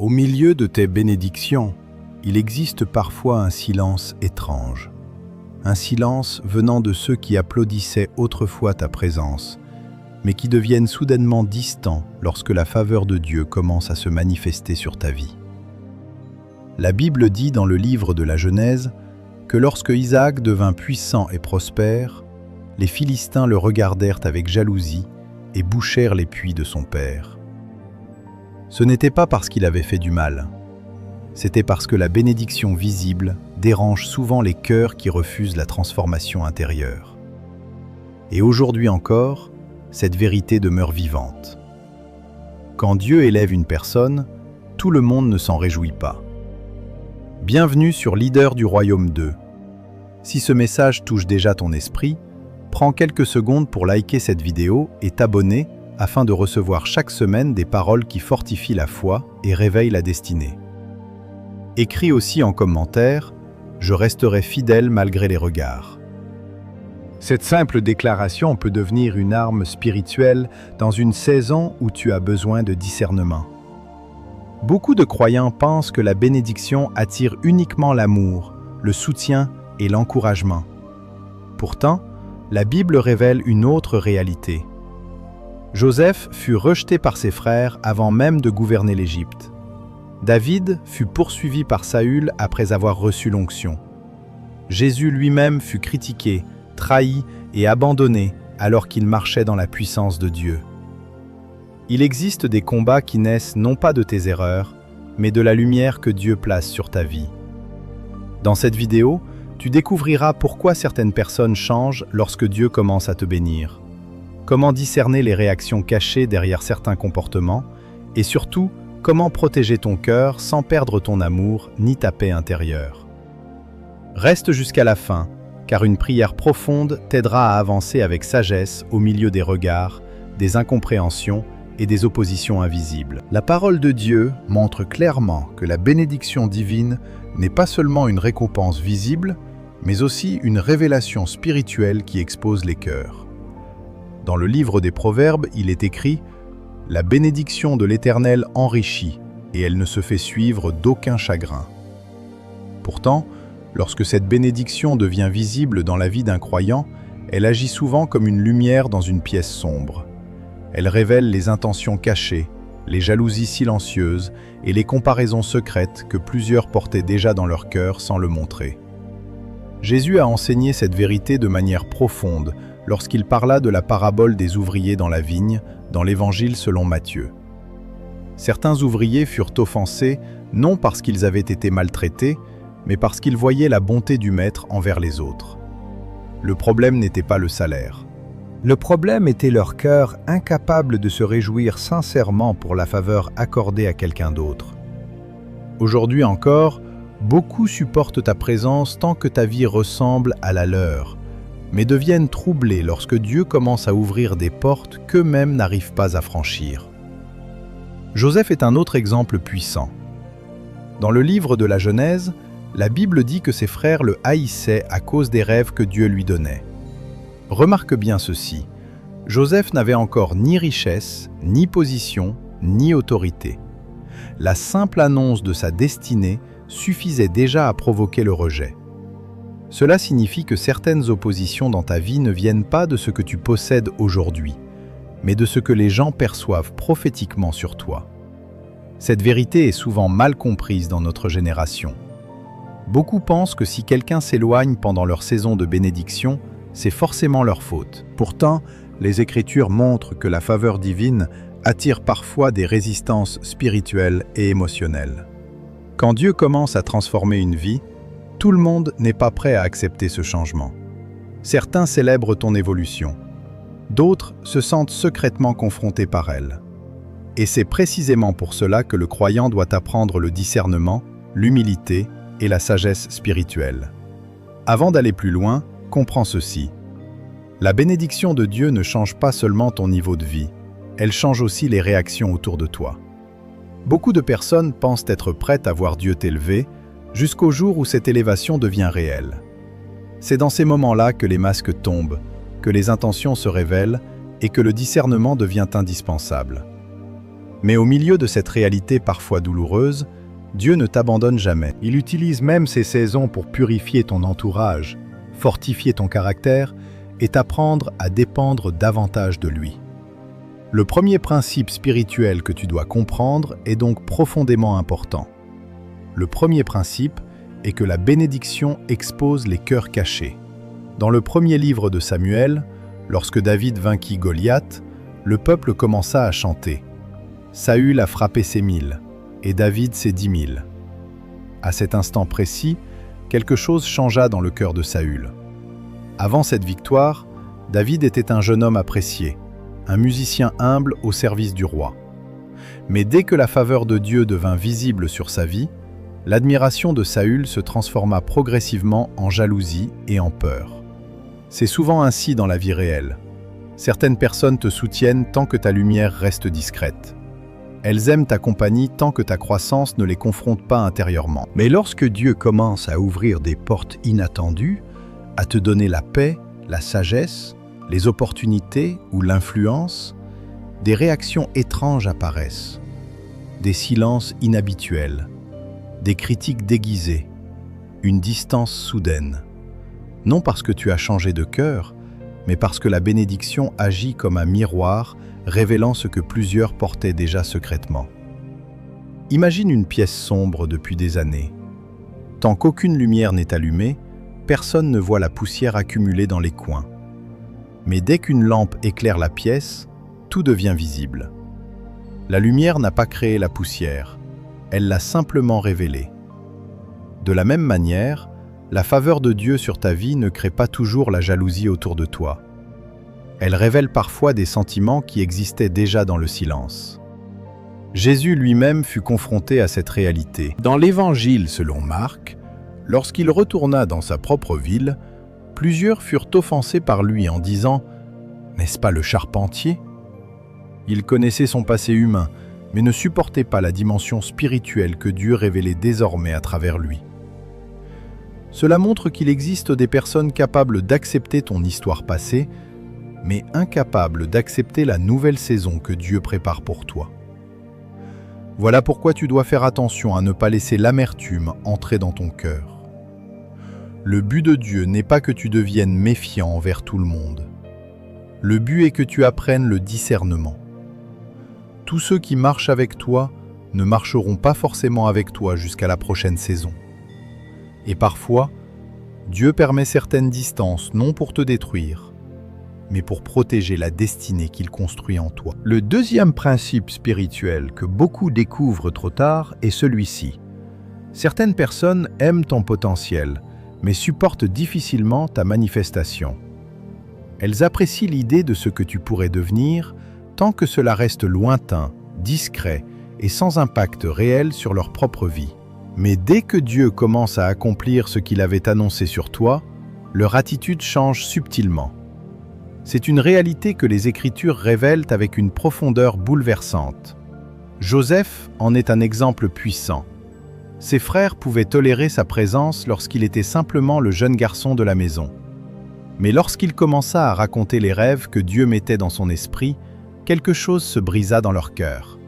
Au milieu de tes bénédictions, il existe parfois un silence étrange. Un silence venant de ceux qui applaudissaient autrefois ta présence, mais qui deviennent soudainement distants lorsque la faveur de Dieu commence à se manifester sur ta vie. La Bible dit dans le livre de la Genèse que lorsque Isaac devint puissant et prospère, les Philistins le regardèrent avec jalousie et bouchèrent les puits de son père. Ce n'était pas parce qu'il avait fait du mal, c'était parce que la bénédiction visible dérange souvent les cœurs qui refusent la transformation intérieure. Et aujourd'hui encore, cette vérité demeure vivante. Quand Dieu élève une personne, tout le monde ne s'en réjouit pas. Bienvenue sur Leader du Royaume 2. Si ce message touche déjà ton esprit, prends quelques secondes pour liker cette vidéo et t'abonner afin de recevoir chaque semaine des paroles qui fortifient la foi et réveillent la destinée. Écris aussi en commentaire « Je resterai fidèle malgré les regards ». Cette simple déclaration peut devenir une arme spirituelle dans une saison où tu as besoin de discernement. Beaucoup de croyants pensent que la bénédiction attire uniquement l'amour, le soutien et l'encouragement. Pourtant, la Bible révèle une autre réalité. Joseph fut rejeté par ses frères avant même de gouverner l'Égypte. David fut poursuivi par Saül après avoir reçu l'onction. Jésus lui-même fut critiqué, trahi et abandonné alors qu'il marchait dans la puissance de Dieu. Il existe des combats qui naissent non pas de tes erreurs, mais de la lumière que Dieu place sur ta vie. Dans cette vidéo, tu découvriras pourquoi certaines personnes changent lorsque Dieu commence à te bénir. Comment discerner les réactions cachées derrière certains comportements et surtout, comment protéger ton cœur sans perdre ton amour ni ta paix intérieure. Reste jusqu'à la fin, car une prière profonde t'aidera à avancer avec sagesse au milieu des regards, des incompréhensions et des oppositions invisibles. La parole de Dieu montre clairement que la bénédiction divine n'est pas seulement une récompense visible, mais aussi une révélation spirituelle qui expose les cœurs. Dans le livre des Proverbes, il est écrit « La bénédiction de l'Éternel enrichit, et elle ne se fait suivre d'aucun chagrin. » Pourtant, lorsque cette bénédiction devient visible dans la vie d'un croyant, elle agit souvent comme une lumière dans une pièce sombre. Elle révèle les intentions cachées, les jalousies silencieuses et les comparaisons secrètes que plusieurs portaient déjà dans leur cœur sans le montrer. Jésus a enseigné cette vérité de manière profonde lorsqu'il parla de la parabole des ouvriers dans la vigne, dans l'Évangile selon Matthieu. Certains ouvriers furent offensés, non parce qu'ils avaient été maltraités, mais parce qu'ils voyaient la bonté du Maître envers les autres. Le problème n'était pas le salaire. Le problème était leur cœur incapable de se réjouir sincèrement pour la faveur accordée à quelqu'un d'autre. Aujourd'hui encore, beaucoup supportent ta présence tant que ta vie ressemble à la leur, mais deviennent troublés lorsque Dieu commence à ouvrir des portes qu'eux-mêmes n'arrivent pas à franchir. Joseph est un autre exemple puissant. Dans le livre de la Genèse, la Bible dit que ses frères le haïssaient à cause des rêves que Dieu lui donnait. Remarque bien ceci, Joseph n'avait encore ni richesse, ni position, ni autorité. La simple annonce de sa destinée suffisait déjà à provoquer le rejet. Cela signifie que certaines oppositions dans ta vie ne viennent pas de ce que tu possèdes aujourd'hui, mais de ce que les gens perçoivent prophétiquement sur toi. Cette vérité est souvent mal comprise dans notre génération. Beaucoup pensent que si quelqu'un s'éloigne pendant leur saison de bénédiction, c'est forcément leur faute. Pourtant, les Écritures montrent que la faveur divine attire parfois des résistances spirituelles et émotionnelles. Quand Dieu commence à transformer une vie, tout le monde n'est pas prêt à accepter ce changement. Certains célèbrent ton évolution. D'autres se sentent secrètement confrontés par elle. Et c'est précisément pour cela que le croyant doit apprendre le discernement, l'humilité et la sagesse spirituelle. Avant d'aller plus loin, comprends ceci. La bénédiction de Dieu ne change pas seulement ton niveau de vie, elle change aussi les réactions autour de toi. Beaucoup de personnes pensent être prêtes à voir Dieu t'élever, jusqu'au jour où cette élévation devient réelle. C'est dans ces moments-là que les masques tombent, que les intentions se révèlent et que le discernement devient indispensable. Mais au milieu de cette réalité parfois douloureuse, Dieu ne t'abandonne jamais. Il utilise même ces saisons pour purifier ton entourage, fortifier ton caractère et t'apprendre à dépendre davantage de lui. Le premier principe spirituel que tu dois comprendre est donc profondément important. Le premier principe est que la bénédiction expose les cœurs cachés. Dans le premier livre de Samuel, lorsque David vainquit Goliath, le peuple commença à chanter. Saül a frappé ses 1000 et David ses 10 000. À cet instant précis, quelque chose changea dans le cœur de Saül. Avant cette victoire, David était un jeune homme apprécié, un musicien humble au service du roi. Mais dès que la faveur de Dieu devint visible sur sa vie, l'admiration de Saül se transforma progressivement en jalousie et en peur. C'est souvent ainsi dans la vie réelle. Certaines personnes te soutiennent tant que ta lumière reste discrète. Elles aiment ta compagnie tant que ta croissance ne les confronte pas intérieurement. Mais lorsque Dieu commence à ouvrir des portes inattendues, à te donner la paix, la sagesse, les opportunités ou l'influence, des réactions étranges apparaissent, des silences inhabituels, des critiques déguisées, une distance soudaine. Non parce que tu as changé de cœur, mais parce que la bénédiction agit comme un miroir, révélant ce que plusieurs portaient déjà secrètement. Imagine une pièce sombre depuis des années. Tant qu'aucune lumière n'est allumée, personne ne voit la poussière accumulée dans les coins. Mais dès qu'une lampe éclaire la pièce, tout devient visible. La lumière n'a pas créé la poussière, elle l'a simplement révélée. De la même manière, la faveur de Dieu sur ta vie ne crée pas toujours la jalousie autour de toi. Elle révèle parfois des sentiments qui existaient déjà dans le silence. Jésus lui-même fut confronté à cette réalité. Dans l'Évangile selon Marc, lorsqu'il retourna dans sa propre ville, plusieurs furent offensés par lui en disant « N'est-ce pas le charpentier ?» Il connaissait son passé humain, mais ne supportait pas la dimension spirituelle que Dieu révélait désormais à travers lui. Cela montre qu'il existe des personnes capables d'accepter ton histoire passée, mais incapables d'accepter la nouvelle saison que Dieu prépare pour toi. Voilà pourquoi tu dois faire attention à ne pas laisser l'amertume entrer dans ton cœur. Le but de Dieu n'est pas que tu deviennes méfiant envers tout le monde. Le but est que tu apprennes le discernement. Tous ceux qui marchent avec toi ne marcheront pas forcément avec toi jusqu'à la prochaine saison. Et parfois, Dieu permet certaines distances non pour te détruire, mais pour protéger la destinée qu'il construit en toi. Le deuxième principe spirituel que beaucoup découvrent trop tard est celui-ci. Certaines personnes aiment ton potentiel, mais supportent difficilement ta manifestation. Elles apprécient l'idée de ce que tu pourrais devenir tant que cela reste lointain, discret et sans impact réel sur leur propre vie. Mais dès que Dieu commence à accomplir ce qu'il avait annoncé sur toi, leur attitude change subtilement. C'est une réalité que les Écritures révèlent avec une profondeur bouleversante. Joseph en est un exemple puissant. Ses frères pouvaient tolérer sa présence lorsqu'il était simplement le jeune garçon de la maison. Mais lorsqu'il commença à raconter les rêves que Dieu mettait dans son esprit, quelque chose se brisa dans leur cœur.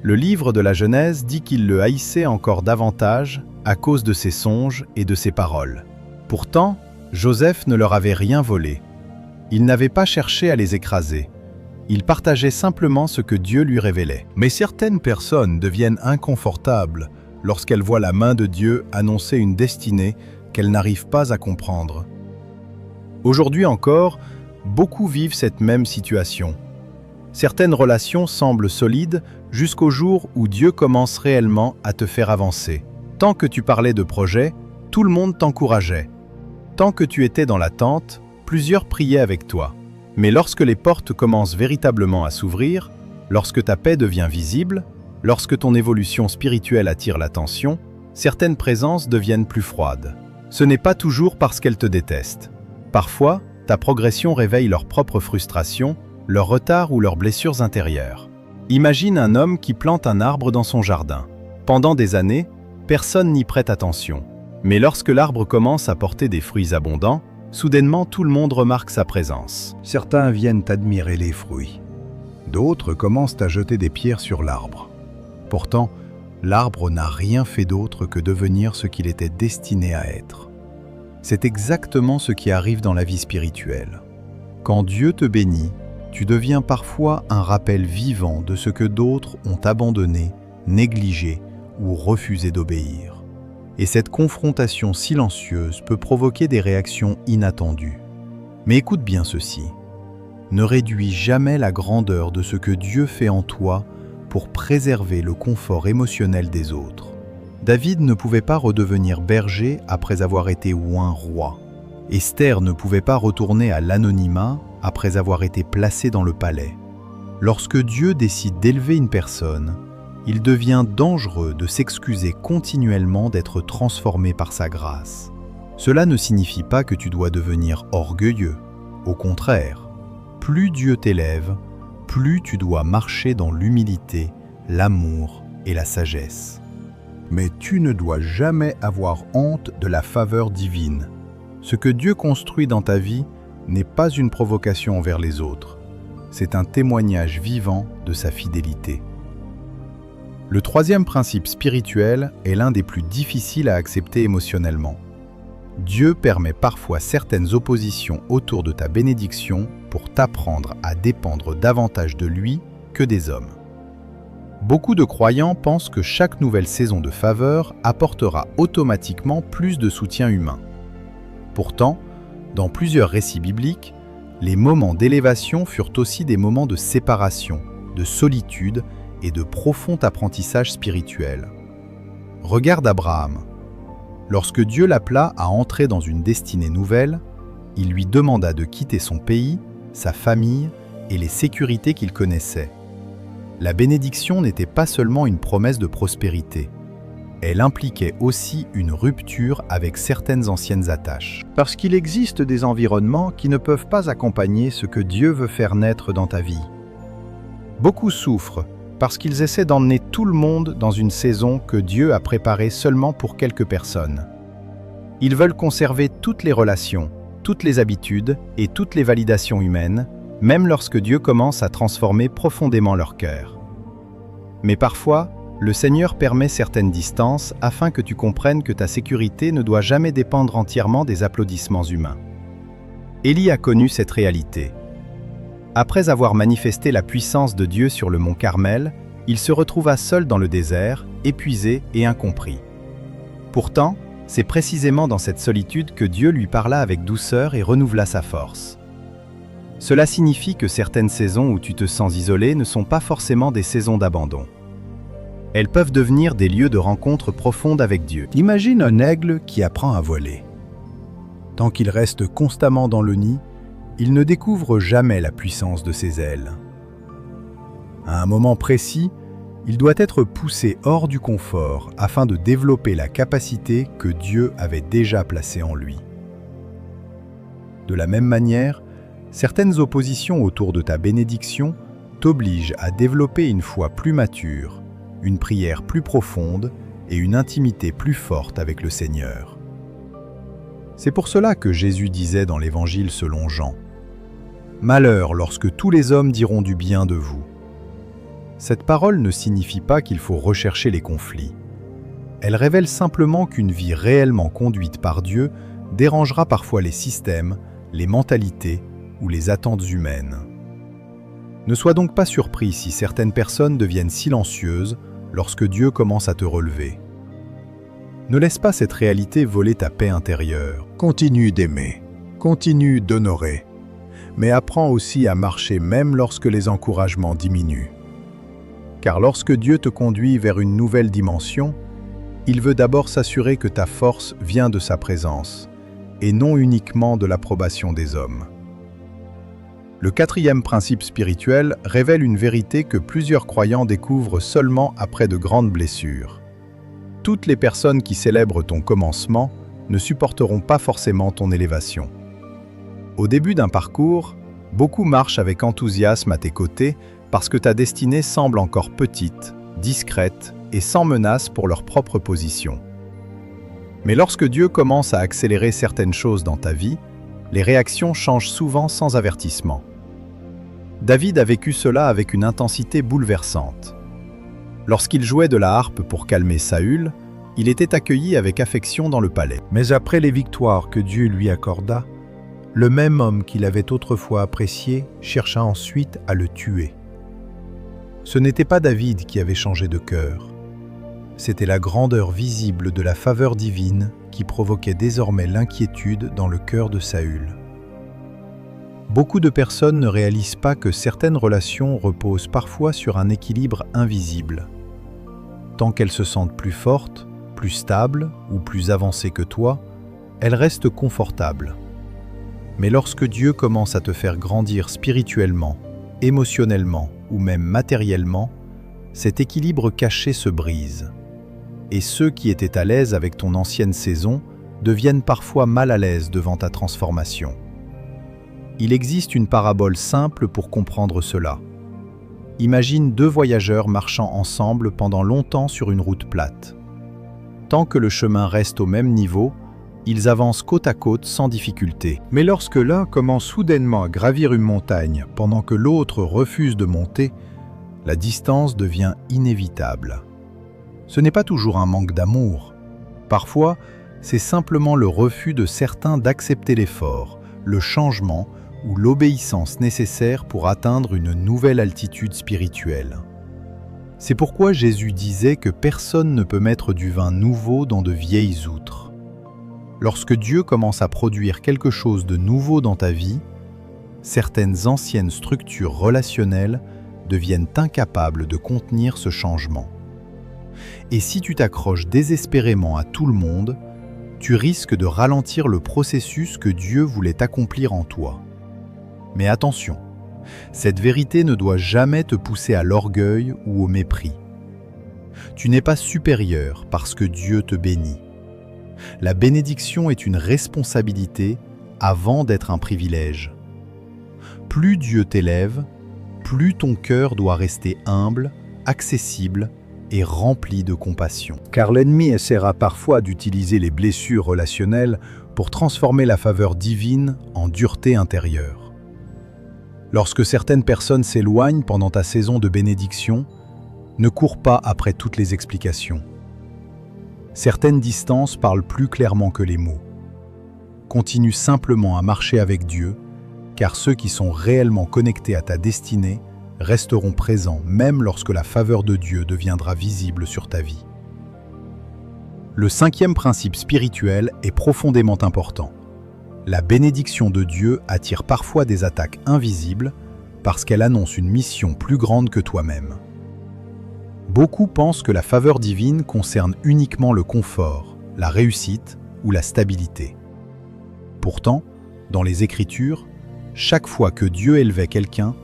Le livre de la Genèse dit qu'il le haïssait encore davantage à cause de ses songes et de ses paroles. Pourtant, Joseph ne leur avait rien volé. Il n'avait pas cherché à les écraser. Il partageait simplement ce que Dieu lui révélait. Mais certaines personnes deviennent inconfortables lorsqu'elles voient la main de Dieu annoncer une destinée qu'elles n'arrivent pas à comprendre. Aujourd'hui encore, beaucoup vivent cette même situation. Certaines relations semblent solides jusqu'au jour où Dieu commence réellement à te faire avancer. Tant que tu parlais de projets, tout le monde t'encourageait. Tant que tu étais dans l'attente, plusieurs priaient avec toi. Mais lorsque les portes commencent véritablement à s'ouvrir, lorsque ta paix devient visible, lorsque ton évolution spirituelle attire l'attention, certaines présences deviennent plus froides. Ce n'est pas toujours parce qu'elles te détestent. Parfois, ta progression réveille leur propre frustration, leur retard ou leurs blessures intérieures. Imagine un homme qui plante un arbre dans son jardin. Pendant des années, personne n'y prête attention. Mais lorsque l'arbre commence à porter des fruits abondants, soudainement tout le monde remarque sa présence. Certains viennent admirer les fruits. D'autres commencent à jeter des pierres sur l'arbre. Pourtant, l'arbre n'a rien fait d'autre que devenir ce qu'il était destiné à être. C'est exactement ce qui arrive dans la vie spirituelle. Quand Dieu te bénit, tu deviens parfois un rappel vivant de ce que d'autres ont abandonné, négligé ou refusé d'obéir. Et cette confrontation silencieuse peut provoquer des réactions inattendues. Mais écoute bien ceci. Ne réduis jamais la grandeur de ce que Dieu fait en toi pour préserver le confort émotionnel des autres. David ne pouvait pas redevenir berger après avoir été oint roi. Esther ne pouvait pas retourner à l'anonymat après avoir été placée dans le palais. Lorsque Dieu décide d'élever une personne, il devient dangereux de s'excuser continuellement d'être transformé par sa grâce. Cela ne signifie pas que tu dois devenir orgueilleux. Au contraire, plus Dieu t'élève, plus tu dois marcher dans l'humilité, l'amour et la sagesse. Mais tu ne dois jamais avoir honte de la faveur divine. Ce que Dieu construit dans ta vie n'est pas une provocation envers les autres. C'est un témoignage vivant de sa fidélité. Le troisième principe spirituel est l'un des plus difficiles à accepter émotionnellement. Dieu permet parfois certaines oppositions autour de ta bénédiction pour t'apprendre à dépendre davantage de lui que des hommes. Beaucoup de croyants pensent que chaque nouvelle saison de faveur apportera automatiquement plus de soutien humain. Pourtant, dans plusieurs récits bibliques, les moments d'élévation furent aussi des moments de séparation, de solitude et de profond apprentissage spirituel. Regarde Abraham. Lorsque Dieu l'appela à entrer dans une destinée nouvelle, il lui demanda de quitter son pays, sa famille et les sécurités qu'il connaissait. La bénédiction n'était pas seulement une promesse de prospérité. Elle impliquait aussi une rupture avec certaines anciennes attaches. Parce qu'il existe des environnements qui ne peuvent pas accompagner ce que Dieu veut faire naître dans ta vie. Beaucoup souffrent parce qu'ils essaient d'emmener tout le monde dans une saison que Dieu a préparée seulement pour quelques personnes. Ils veulent conserver toutes les relations, toutes les habitudes et toutes les validations humaines, même lorsque Dieu commence à transformer profondément leur cœur. Mais parfois, le Seigneur permet certaines distances afin que tu comprennes que ta sécurité ne doit jamais dépendre entièrement des applaudissements humains. Élie a connu cette réalité. Après avoir manifesté la puissance de Dieu sur le mont Carmel, il se retrouva seul dans le désert, épuisé et incompris. Pourtant, c'est précisément dans cette solitude que Dieu lui parla avec douceur et renouvela sa force. Cela signifie que certaines saisons où tu te sens isolé ne sont pas forcément des saisons d'abandon. Elles peuvent devenir des lieux de rencontre profonde avec Dieu. Imagine un aigle qui apprend à voler. Tant qu'il reste constamment dans le nid, il ne découvre jamais la puissance de ses ailes. À un moment précis, il doit être poussé hors du confort afin de développer la capacité que Dieu avait déjà placée en lui. De la même manière, certaines oppositions autour de ta bénédiction t'obligent à développer une foi plus mature, une prière plus profonde et une intimité plus forte avec le Seigneur. C'est pour cela que Jésus disait dans l'Évangile selon Jean : « Malheur lorsque tous les hommes diront du bien de vous. » Cette parole ne signifie pas qu'il faut rechercher les conflits. Elle révèle simplement qu'une vie réellement conduite par Dieu dérangera parfois les systèmes, les mentalités ou les attentes humaines. Ne sois donc pas surpris si certaines personnes deviennent silencieuses lorsque Dieu commence à te relever. Ne laisse pas cette réalité voler ta paix intérieure. Continue d'aimer, continue d'honorer, mais apprends aussi à marcher même lorsque les encouragements diminuent. Car lorsque Dieu te conduit vers une nouvelle dimension, il veut d'abord s'assurer que ta force vient de sa présence, et non uniquement de l'approbation des hommes. Le quatrième principe spirituel révèle une vérité que plusieurs croyants découvrent seulement après de grandes blessures. Toutes les personnes qui célèbrent ton commencement ne supporteront pas forcément ton élévation. Au début d'un parcours, beaucoup marchent avec enthousiasme à tes côtés parce que ta destinée semble encore petite, discrète et sans menace pour leur propre position. Mais lorsque Dieu commence à accélérer certaines choses dans ta vie, les réactions changent souvent sans avertissement. David a vécu cela avec une intensité bouleversante. Lorsqu'il jouait de la harpe pour calmer Saül, il était accueilli avec affection dans le palais. Mais après les victoires que Dieu lui accorda, le même homme qu'il avait autrefois apprécié chercha ensuite à le tuer. Ce n'était pas David qui avait changé de cœur. C'était la grandeur visible de la faveur divine qui provoquait désormais l'inquiétude dans le cœur de Saül. Beaucoup de personnes ne réalisent pas que certaines relations reposent parfois sur un équilibre invisible. Tant qu'elles se sentent plus fortes, plus stables ou plus avancées que toi, elles restent confortables. Mais lorsque Dieu commence à te faire grandir spirituellement, émotionnellement ou même matériellement, cet équilibre caché se brise. Et ceux qui étaient à l'aise avec ton ancienne saison deviennent parfois mal à l'aise devant ta transformation. Il existe une parabole simple pour comprendre cela. Imagine deux voyageurs marchant ensemble pendant longtemps sur une route plate. Tant que le chemin reste au même niveau, ils avancent côte à côte sans difficulté. Mais lorsque l'un commence soudainement à gravir une montagne pendant que l'autre refuse de monter, la distance devient inévitable. Ce n'est pas toujours un manque d'amour. Parfois, c'est simplement le refus de certains d'accepter l'effort, le changement ou l'obéissance nécessaire pour atteindre une nouvelle altitude spirituelle. C'est pourquoi Jésus disait que personne ne peut mettre du vin nouveau dans de vieilles outres. Lorsque Dieu commence à produire quelque chose de nouveau dans ta vie, certaines anciennes structures relationnelles deviennent incapables de contenir ce changement. Et si tu t'accroches désespérément à tout le monde, tu risques de ralentir le processus que Dieu voulait accomplir en toi. Mais attention, cette vérité ne doit jamais te pousser à l'orgueil ou au mépris. Tu n'es pas supérieur parce que Dieu te bénit. La bénédiction est une responsabilité avant d'être un privilège. Plus Dieu t'élève, plus ton cœur doit rester humble, accessible et rempli de compassion. Car l'ennemi essaiera parfois d'utiliser les blessures relationnelles pour transformer la faveur divine en dureté intérieure. Lorsque certaines personnes s'éloignent pendant ta saison de bénédiction, ne cours pas après toutes les explications. Certaines distances parlent plus clairement que les mots. Continue simplement à marcher avec Dieu, car ceux qui sont réellement connectés à ta destinée resteront présents même lorsque la faveur de Dieu deviendra visible sur ta vie. Le cinquième principe spirituel est profondément important. La bénédiction de Dieu attire parfois des attaques invisibles parce qu'elle annonce une mission plus grande que toi-même. Beaucoup pensent que la faveur divine concerne uniquement le confort, la réussite ou la stabilité. Pourtant, dans les Écritures, chaque fois que Dieu élevait quelqu'un,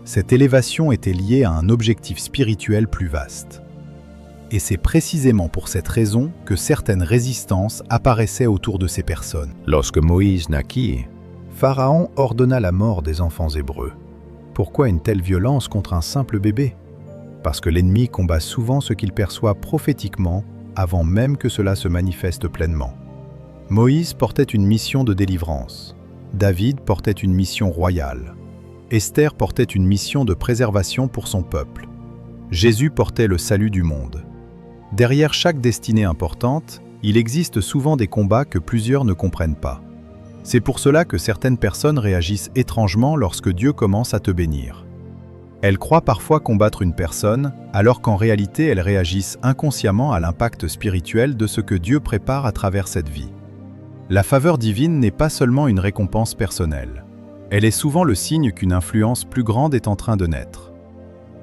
cette élévation était liée à un objectif spirituel plus vaste. Et c'est précisément pour cette raison que certaines résistances apparaissaient autour de ces personnes. Lorsque Moïse naquit, Pharaon ordonna la mort des enfants hébreux. Pourquoi une telle violence contre un simple bébé? Parce que l'ennemi combat souvent ce qu'il perçoit prophétiquement avant même que cela se manifeste pleinement. Moïse portait une mission de délivrance. David portait une mission royale. Esther portait une mission de préservation pour son peuple. Jésus portait le salut du monde. Derrière chaque destinée importante, il existe souvent des combats que plusieurs ne comprennent pas. C'est pour cela que certaines personnes réagissent étrangement lorsque Dieu commence à te bénir. Elles croient parfois combattre une personne, alors qu'en réalité elles réagissent inconsciemment à l'impact spirituel de ce que Dieu prépare à travers cette vie. La faveur divine n'est pas seulement une récompense personnelle. Elle est souvent le signe qu'une influence plus grande est en train de naître.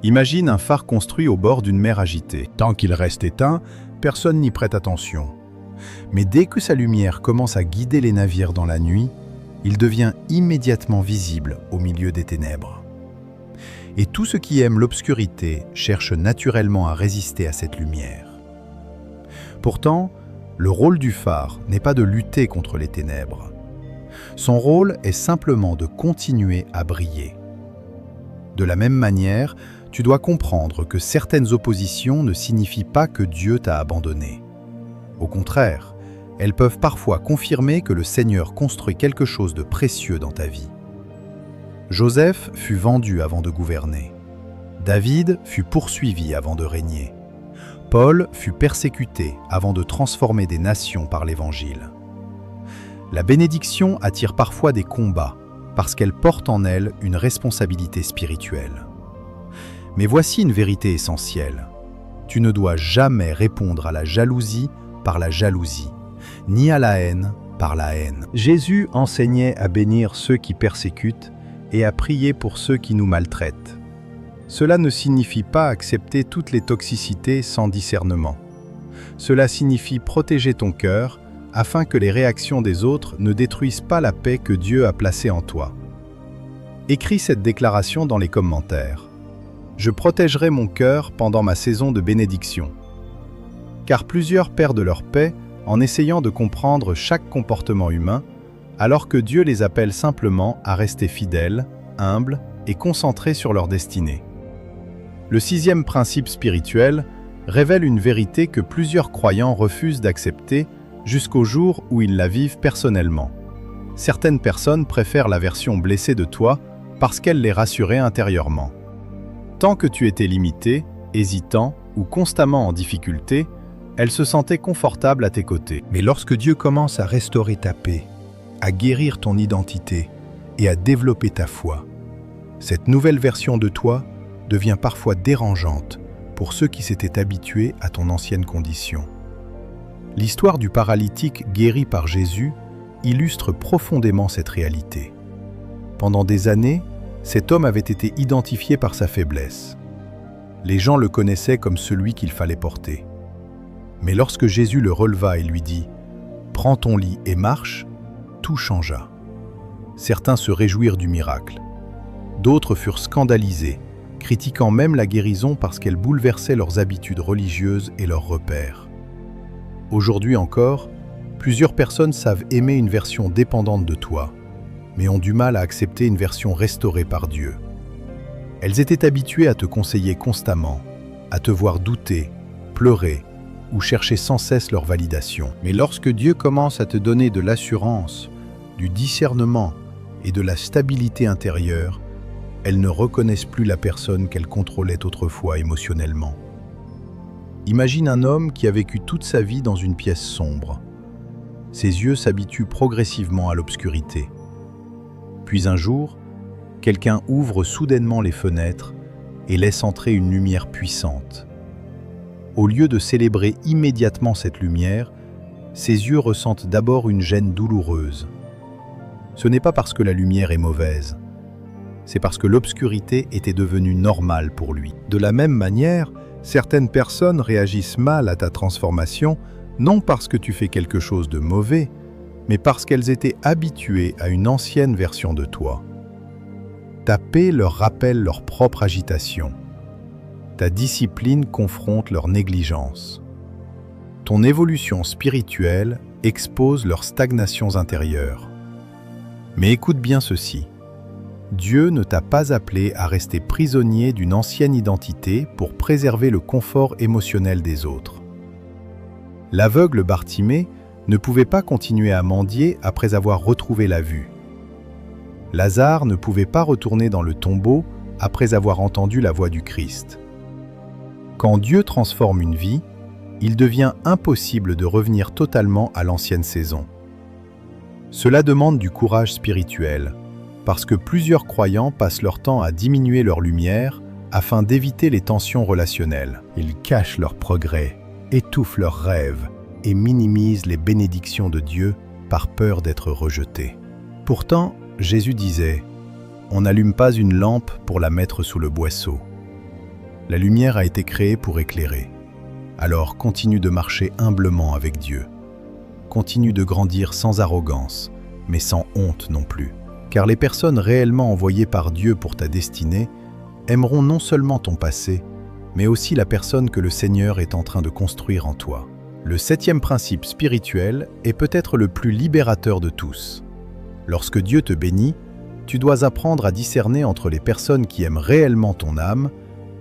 Imagine un phare construit au bord d'une mer agitée. Tant qu'il reste éteint, personne n'y prête attention. Mais dès que sa lumière commence à guider les navires dans la nuit, il devient immédiatement visible au milieu des ténèbres. Et tout ce qui aime l'obscurité cherche naturellement à résister à cette lumière. Pourtant, le rôle du phare n'est pas de lutter contre les ténèbres. Son rôle est simplement de continuer à briller. De la même manière, tu dois comprendre que certaines oppositions ne signifient pas que Dieu t'a abandonné. Au contraire, elles peuvent parfois confirmer que le Seigneur construit quelque chose de précieux dans ta vie. Joseph fut vendu avant de gouverner. David fut poursuivi avant de régner. Paul fut persécuté avant de transformer des nations par l'Évangile. La bénédiction attire parfois des combats parce qu'elle porte en elle une responsabilité spirituelle. Mais voici une vérité essentielle. Tu ne dois jamais répondre à la jalousie par la jalousie, ni à la haine par la haine. Jésus enseignait à bénir ceux qui persécutent et à prier pour ceux qui nous maltraitent. Cela ne signifie pas accepter toutes les toxicités sans discernement. Cela signifie protéger ton cœur afin que les réactions des autres ne détruisent pas la paix que Dieu a placée en toi. Écris cette déclaration dans les commentaires. Je protégerai mon cœur pendant ma saison de bénédiction. Car plusieurs perdent leur paix en essayant de comprendre chaque comportement humain, alors que Dieu les appelle simplement à rester fidèles, humbles et concentrés sur leur destinée. Le 6e principe spirituel révèle une vérité que plusieurs croyants refusent d'accepter jusqu'au jour où ils la vivent personnellement. Certaines personnes préfèrent la version blessée de toi parce qu'elle les rassurait intérieurement. Tant que tu étais limité, hésitant ou constamment en difficulté, elles se sentaient confortables à tes côtés. Mais lorsque Dieu commence à restaurer ta paix, à guérir ton identité et à développer ta foi, cette nouvelle version de toi devient parfois dérangeante pour ceux qui s'étaient habitués à ton ancienne condition. L'histoire du paralytique guéri par Jésus illustre profondément cette réalité. Pendant des années, cet homme avait été identifié par sa faiblesse. Les gens le connaissaient comme celui qu'il fallait porter. Mais lorsque Jésus le releva et lui dit « Prends ton lit et marche », tout changea. Certains se réjouirent du miracle. D'autres furent scandalisés, critiquant même la guérison parce qu'elle bouleversait leurs habitudes religieuses et leurs repères. Aujourd'hui encore, plusieurs personnes savent aimer une version dépendante de toi, mais ont du mal à accepter une version restaurée par Dieu. Elles étaient habituées à te conseiller constamment, à te voir douter, pleurer ou chercher sans cesse leur validation. Mais lorsque Dieu commence à te donner de l'assurance, du discernement et de la stabilité intérieure, elles ne reconnaissent plus la personne qu'elles contrôlaient autrefois émotionnellement. Imagine un homme qui a vécu toute sa vie dans une pièce sombre. Ses yeux s'habituent progressivement à l'obscurité. Puis un jour, quelqu'un ouvre soudainement les fenêtres et laisse entrer une lumière puissante. Au lieu de célébrer immédiatement cette lumière, ses yeux ressentent d'abord une gêne douloureuse. Ce n'est pas parce que la lumière est mauvaise, c'est parce que l'obscurité était devenue normale pour lui. De la même manière, certaines personnes réagissent mal à ta transformation, non parce que tu fais quelque chose de mauvais, mais parce qu'elles étaient habituées à une ancienne version de toi. Ta paix leur rappelle leur propre agitation. Ta discipline confronte leur négligence. Ton évolution spirituelle expose leurs stagnations intérieures. Mais écoute bien ceci. Dieu ne t'a pas appelé à rester prisonnier d'une ancienne identité pour préserver le confort émotionnel des autres. L'aveugle Bartimée ne pouvait pas continuer à mendier après avoir retrouvé la vue. Lazare ne pouvait pas retourner dans le tombeau après avoir entendu la voix du Christ. Quand Dieu transforme une vie, il devient impossible de revenir totalement à l'ancienne saison. Cela demande du courage spirituel, parce que plusieurs croyants passent leur temps à diminuer leur lumière afin d'éviter les tensions relationnelles. Ils cachent leur progrès, étouffent leurs rêves et minimisent les bénédictions de Dieu par peur d'être rejetés. Pourtant, Jésus disait « On n'allume pas une lampe pour la mettre sous le boisseau. La lumière a été créée pour éclairer. Alors continue de marcher humblement avec Dieu. Continue de grandir sans arrogance, mais sans honte non plus. Car les personnes réellement envoyées par Dieu pour ta destinée aimeront non seulement ton passé, mais aussi la personne que le Seigneur est en train de construire en toi. Le 7e principe spirituel est peut-être le plus libérateur de tous. Lorsque Dieu te bénit, tu dois apprendre à discerner entre les personnes qui aiment réellement ton âme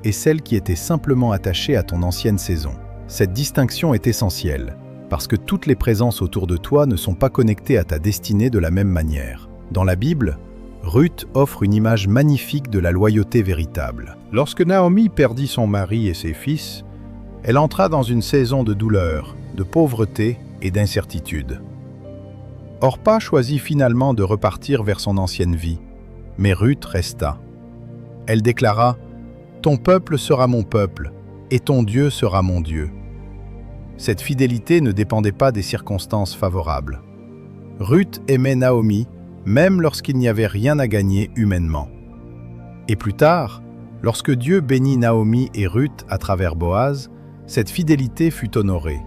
et celles qui étaient simplement attachées à ton ancienne saison. Cette distinction est essentielle, parce que toutes les présences autour de toi ne sont pas connectées à ta destinée de la même manière. Dans la Bible, Ruth offre une image magnifique de la loyauté véritable. Lorsque Naomi perdit son mari et ses fils, elle entra dans une saison de douleur, de pauvreté et d'incertitude. Orpa choisit finalement de repartir vers son ancienne vie, mais Ruth resta. Elle déclara « Ton peuple sera mon peuple, et ton Dieu sera mon Dieu ». Cette fidélité ne dépendait pas des circonstances favorables. Ruth aimait Naomi, même lorsqu'il n'y avait rien à gagner humainement. Et plus tard, lorsque Dieu bénit Naomi et Ruth à travers Boaz, cette fidélité fut honorée.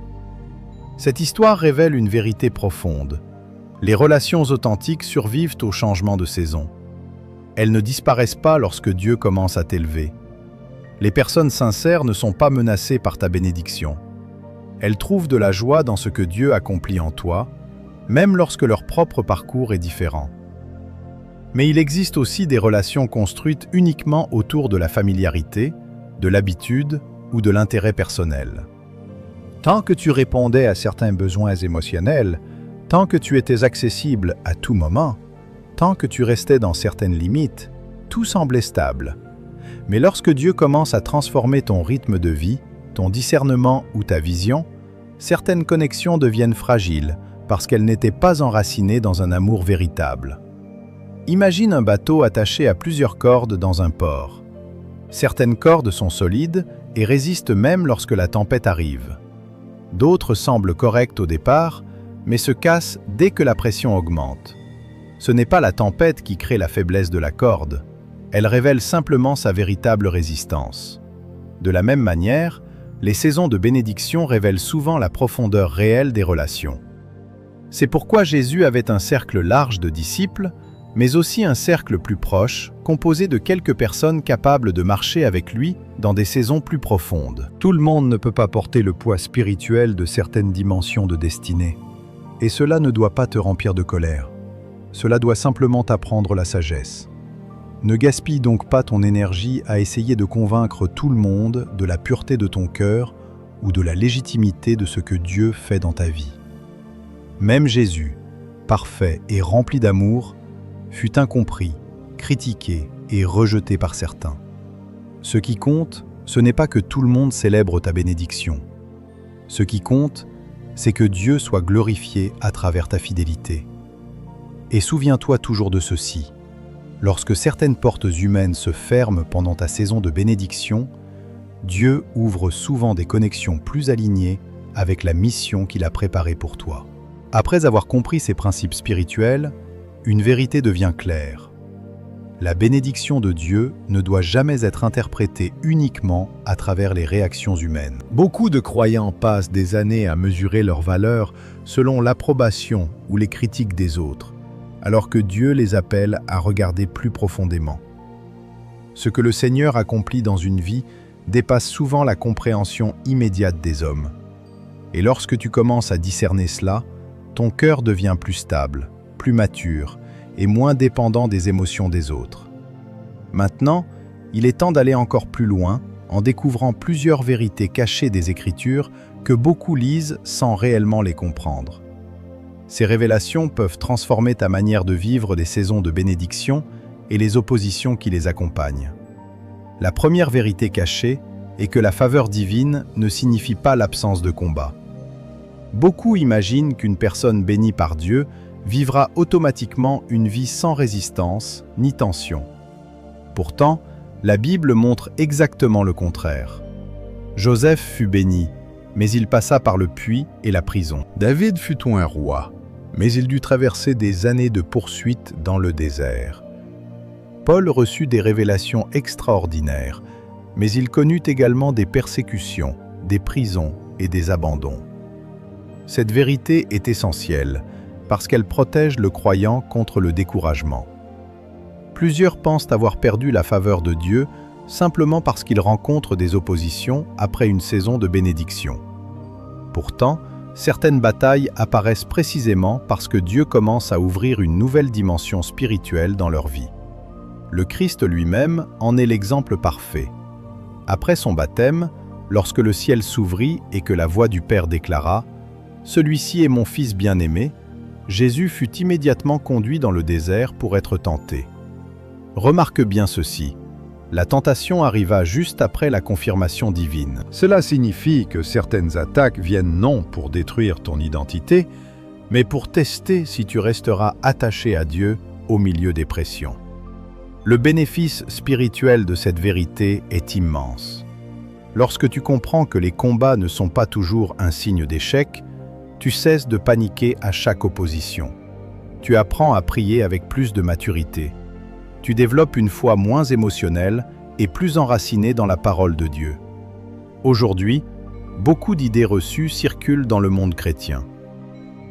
Cette histoire révèle une vérité profonde. Les relations authentiques survivent au changement de saison. Elles ne disparaissent pas lorsque Dieu commence à t'élever. Les personnes sincères ne sont pas menacées par ta bénédiction. Elles trouvent de la joie dans ce que Dieu accomplit en toi, même lorsque leur propre parcours est différent. Mais il existe aussi des relations construites uniquement autour de la familiarité, de l'habitude ou de l'intérêt personnel. Tant que tu répondais à certains besoins émotionnels, tant que tu étais accessible à tout moment, tant que tu restais dans certaines limites, tout semblait stable. Mais lorsque Dieu commence à transformer ton rythme de vie, ton discernement ou ta vision, certaines connexions deviennent fragiles parce qu'elles n'étaient pas enracinées dans un amour véritable. Imagine un bateau attaché à plusieurs cordes dans un port. Certaines cordes sont solides et résistent même lorsque la tempête arrive. D'autres semblent correctes au départ, mais se cassent dès que la pression augmente. Ce n'est pas la tempête qui crée la faiblesse de la corde, elle révèle simplement sa véritable résistance. De la même manière, les saisons de bénédiction révèlent souvent la profondeur réelle des relations. C'est pourquoi Jésus avait un cercle large de disciples, mais aussi un cercle plus proche, composé de quelques personnes capables de marcher avec lui dans des saisons plus profondes. Tout le monde ne peut pas porter le poids spirituel de certaines dimensions de destinée. Et cela ne doit pas te remplir de colère. Cela doit simplement t'apprendre la sagesse. Ne gaspille donc pas ton énergie à essayer de convaincre tout le monde de la pureté de ton cœur ou de la légitimité de ce que Dieu fait dans ta vie. Même Jésus, parfait et rempli d'amour, fut incompris, critiqué et rejeté par certains. Ce qui compte, ce n'est pas que tout le monde célèbre ta bénédiction. Ce qui compte, c'est que Dieu soit glorifié à travers ta fidélité. Et souviens-toi toujours de ceci. Lorsque certaines portes humaines se ferment pendant ta saison de bénédiction, Dieu ouvre souvent des connexions plus alignées avec la mission qu'il a préparée pour toi. Après avoir compris ces principes spirituels, une vérité devient claire. La bénédiction de Dieu ne doit jamais être interprétée uniquement à travers les réactions humaines. Beaucoup de croyants passent des années à mesurer leur valeur selon l'approbation ou les critiques des autres, alors que Dieu les appelle à regarder plus profondément. Ce que le Seigneur accomplit dans une vie dépasse souvent la compréhension immédiate des hommes. Et lorsque tu commences à discerner cela, ton cœur devient plus stable, plus mature et moins dépendant des émotions des autres. Maintenant, il est temps d'aller encore plus loin en découvrant plusieurs vérités cachées des Écritures que beaucoup lisent sans réellement les comprendre. Ces révélations peuvent transformer ta manière de vivre des saisons de bénédiction et les oppositions qui les accompagnent. La première vérité cachée est que la faveur divine ne signifie pas l'absence de combat. Beaucoup imaginent qu'une personne bénie par Dieu vivra automatiquement une vie sans résistance ni tension. Pourtant, la Bible montre exactement le contraire. Joseph fut béni, mais il passa par le puits et la prison. David fut un roi, mais il dut traverser des années de poursuite dans le désert. Paul reçut des révélations extraordinaires, mais il connut également des persécutions, des prisons et des abandons. Cette vérité est essentielle, parce qu'elle protège le croyant contre le découragement. Plusieurs pensent avoir perdu la faveur de Dieu simplement parce qu'ils rencontrent des oppositions après une saison de bénédiction. Pourtant, certaines batailles apparaissent précisément parce que Dieu commence à ouvrir une nouvelle dimension spirituelle dans leur vie. Le Christ lui-même en est l'exemple parfait. Après son baptême, lorsque le ciel s'ouvrit et que la voix du Père déclara « Celui-ci est mon Fils bien-aimé », Jésus fut immédiatement conduit dans le désert pour être tenté. Remarque bien ceci. La tentation arriva juste après la confirmation divine. Cela signifie que certaines attaques viennent non pour détruire ton identité, mais pour tester si tu resteras attaché à Dieu au milieu des pressions. Le bénéfice spirituel de cette vérité est immense. Lorsque tu comprends que les combats ne sont pas toujours un signe d'échec, tu cesses de paniquer à chaque opposition. Tu apprends à prier avec plus de maturité. Tu développes une foi moins émotionnelle et plus enracinée dans la parole de Dieu. Aujourd'hui, beaucoup d'idées reçues circulent dans le monde chrétien.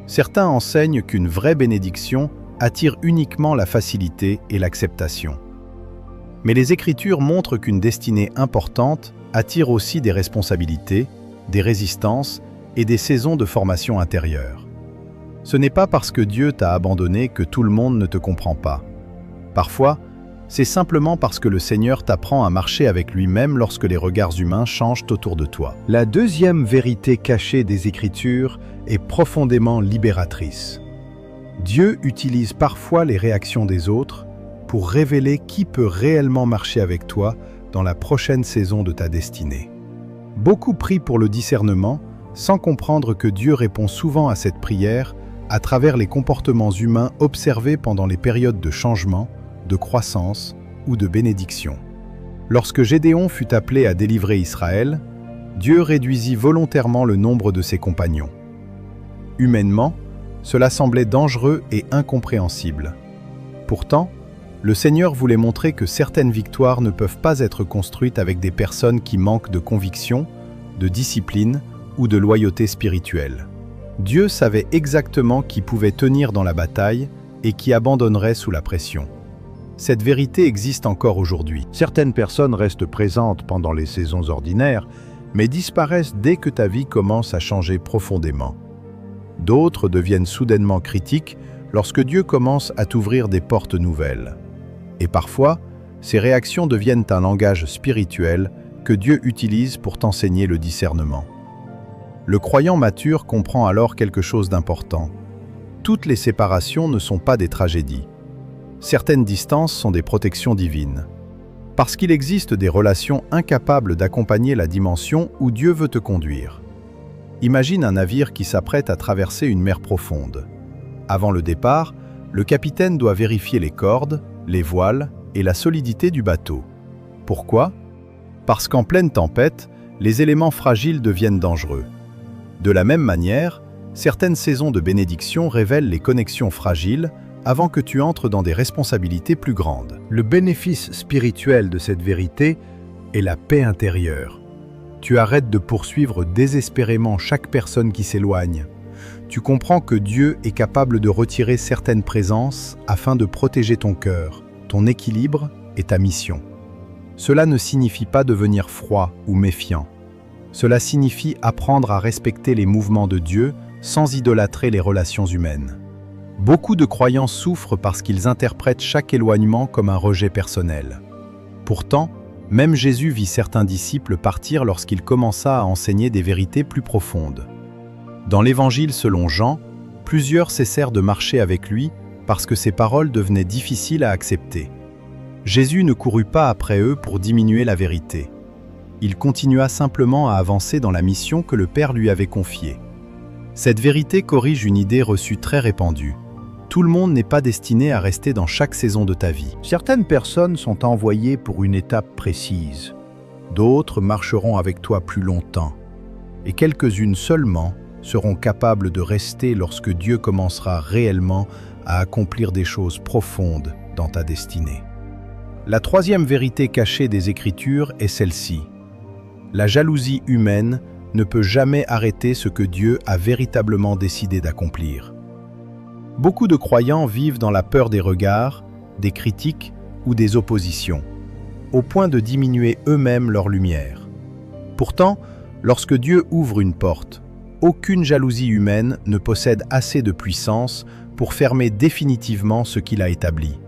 Certains enseignent qu'une vraie bénédiction attire uniquement la facilité et l'acceptation. Mais les Écritures montrent qu'une destinée importante attire aussi des responsabilités, des résistances et des saisons de formation intérieure. Ce n'est pas parce que Dieu t'a abandonné que tout le monde ne te comprend pas. Parfois, c'est simplement parce que le Seigneur t'apprend à marcher avec lui-même lorsque les regards humains changent autour de toi. La deuxième vérité cachée des Écritures est profondément libératrice. Dieu utilise parfois les réactions des autres pour révéler qui peut réellement marcher avec toi dans la prochaine saison de ta destinée. Beaucoup prient pour le discernement sans comprendre que Dieu répond souvent à cette prière à travers les comportements humains observés pendant les périodes de changement, de croissance ou de bénédiction. Lorsque Gédéon fut appelé à délivrer Israël, Dieu réduisit volontairement le nombre de ses compagnons. Humainement, cela semblait dangereux et incompréhensible. Pourtant, le Seigneur voulait montrer que certaines victoires ne peuvent pas être construites avec des personnes qui manquent de conviction, de discipline ou de loyauté spirituelle. Dieu savait exactement qui pouvait tenir dans la bataille et qui abandonnerait sous la pression. Cette vérité existe encore aujourd'hui. Certaines personnes restent présentes pendant les saisons ordinaires, mais disparaissent dès que ta vie commence à changer profondément. D'autres deviennent soudainement critiques lorsque Dieu commence à t'ouvrir des portes nouvelles. Et parfois, ces réactions deviennent un langage spirituel que Dieu utilise pour t'enseigner le discernement. Le croyant mature comprend alors quelque chose d'important. Toutes les séparations ne sont pas des tragédies. Certaines distances sont des protections divines. Parce qu'il existe des relations incapables d'accompagner la dimension où Dieu veut te conduire. Imagine un navire qui s'apprête à traverser une mer profonde. Avant le départ, le capitaine doit vérifier les cordes, les voiles et la solidité du bateau. Pourquoi? Parce qu'en pleine tempête, les éléments fragiles deviennent dangereux. De la même manière, certaines saisons de bénédiction révèlent les connexions fragiles avant que tu entres dans des responsabilités plus grandes. Le bénéfice spirituel de cette vérité est la paix intérieure. Tu arrêtes de poursuivre désespérément chaque personne qui s'éloigne. Tu comprends que Dieu est capable de retirer certaines présences afin de protéger ton cœur, ton équilibre et ta mission. Cela ne signifie pas devenir froid ou méfiant. Cela signifie apprendre à respecter les mouvements de Dieu sans idolâtrer les relations humaines. Beaucoup de croyants souffrent parce qu'ils interprètent chaque éloignement comme un rejet personnel. Pourtant, même Jésus vit certains disciples partir lorsqu'il commença à enseigner des vérités plus profondes. Dans l'Évangile selon Jean, plusieurs cessèrent de marcher avec lui parce que ses paroles devenaient difficiles à accepter. Jésus ne courut pas après eux pour diminuer la vérité. Il continua simplement à avancer dans la mission que le Père lui avait confiée. Cette vérité corrige une idée reçue très répandue. Tout le monde n'est pas destiné à rester dans chaque saison de ta vie. Certaines personnes sont envoyées pour une étape précise. D'autres marcheront avec toi plus longtemps. Et quelques-unes seulement seront capables de rester lorsque Dieu commencera réellement à accomplir des choses profondes dans ta destinée. La troisième vérité cachée des Écritures est celle-ci. La jalousie humaine ne peut jamais arrêter ce que Dieu a véritablement décidé d'accomplir. Beaucoup de croyants vivent dans la peur des regards, des critiques ou des oppositions, au point de diminuer eux-mêmes leur lumière. Pourtant, lorsque Dieu ouvre une porte, aucune jalousie humaine ne possède assez de puissance pour fermer définitivement ce qu'il a établi.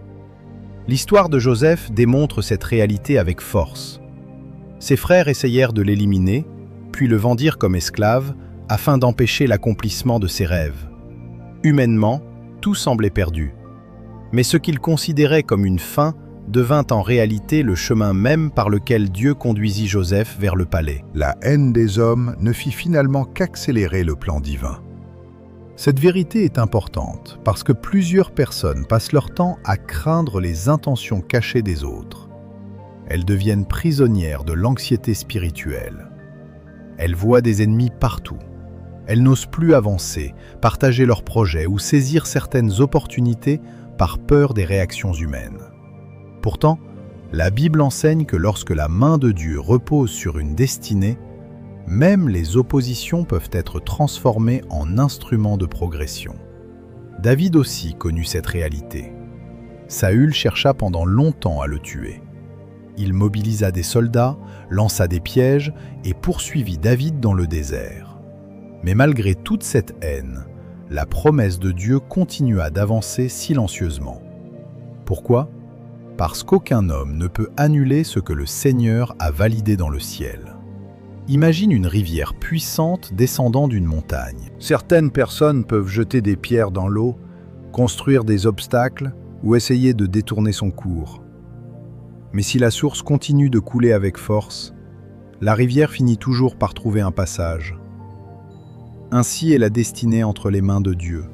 L'histoire de Joseph démontre cette réalité avec force. Ses frères essayèrent de l'éliminer, puis le vendirent comme esclave afin d'empêcher l'accomplissement de ses rêves. Humainement, tout semblait perdu. Mais ce qu'ils considéraient comme une fin devint en réalité le chemin même par lequel Dieu conduisit Joseph vers le palais. La haine des hommes ne fit finalement qu'accélérer le plan divin. Cette vérité est importante parce que plusieurs personnes passent leur temps à craindre les intentions cachées des autres. Elles deviennent prisonnières de l'anxiété spirituelle. Elles voient des ennemis partout. Elles n'osent plus avancer, partager leurs projets ou saisir certaines opportunités par peur des réactions humaines. Pourtant, la Bible enseigne que lorsque la main de Dieu repose sur une destinée, même les oppositions peuvent être transformées en instruments de progression. David aussi connut cette réalité. Saül chercha pendant longtemps à le tuer. Il mobilisa des soldats, lança des pièges et poursuivit David dans le désert. Mais malgré toute cette haine, la promesse de Dieu continua d'avancer silencieusement. Pourquoi ? Parce qu'aucun homme ne peut annuler ce que le Seigneur a validé dans le ciel. Imagine une rivière puissante descendant d'une montagne. Certaines personnes peuvent jeter des pierres dans l'eau, construire des obstacles ou essayer de détourner son cours. Mais si la source continue de couler avec force, la rivière finit toujours par trouver un passage. Ainsi est la destinée entre les mains de Dieu.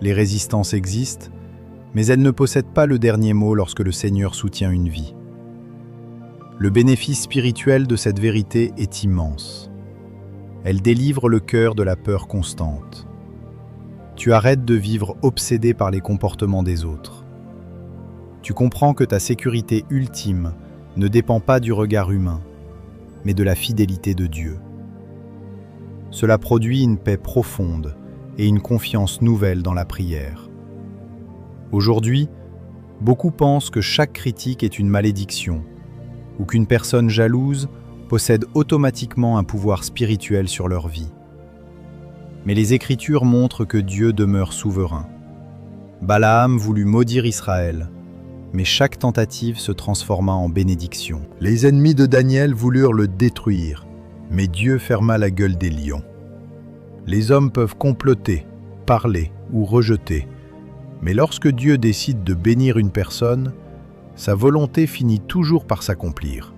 Les résistances existent, mais elles ne possèdent pas le dernier mot lorsque le Seigneur soutient une vie. Le bénéfice spirituel de cette vérité est immense. Elle délivre le cœur de la peur constante. Tu arrêtes de vivre obsédé par les comportements des autres. Tu comprends que ta sécurité ultime ne dépend pas du regard humain, mais de la fidélité de Dieu. Cela produit une paix profonde et une confiance nouvelle dans la prière. Aujourd'hui, beaucoup pensent que chaque critique est une malédiction, ou qu'une personne jalouse possède automatiquement un pouvoir spirituel sur leur vie. Mais les Écritures montrent que Dieu demeure souverain. Balaam voulut maudire Israël, mais chaque tentative se transforma en bénédiction. Les ennemis de Daniel voulurent le détruire, mais Dieu ferma la gueule des lions. Les hommes peuvent comploter, parler ou rejeter, mais lorsque Dieu décide de bénir une personne, sa volonté finit toujours par s'accomplir.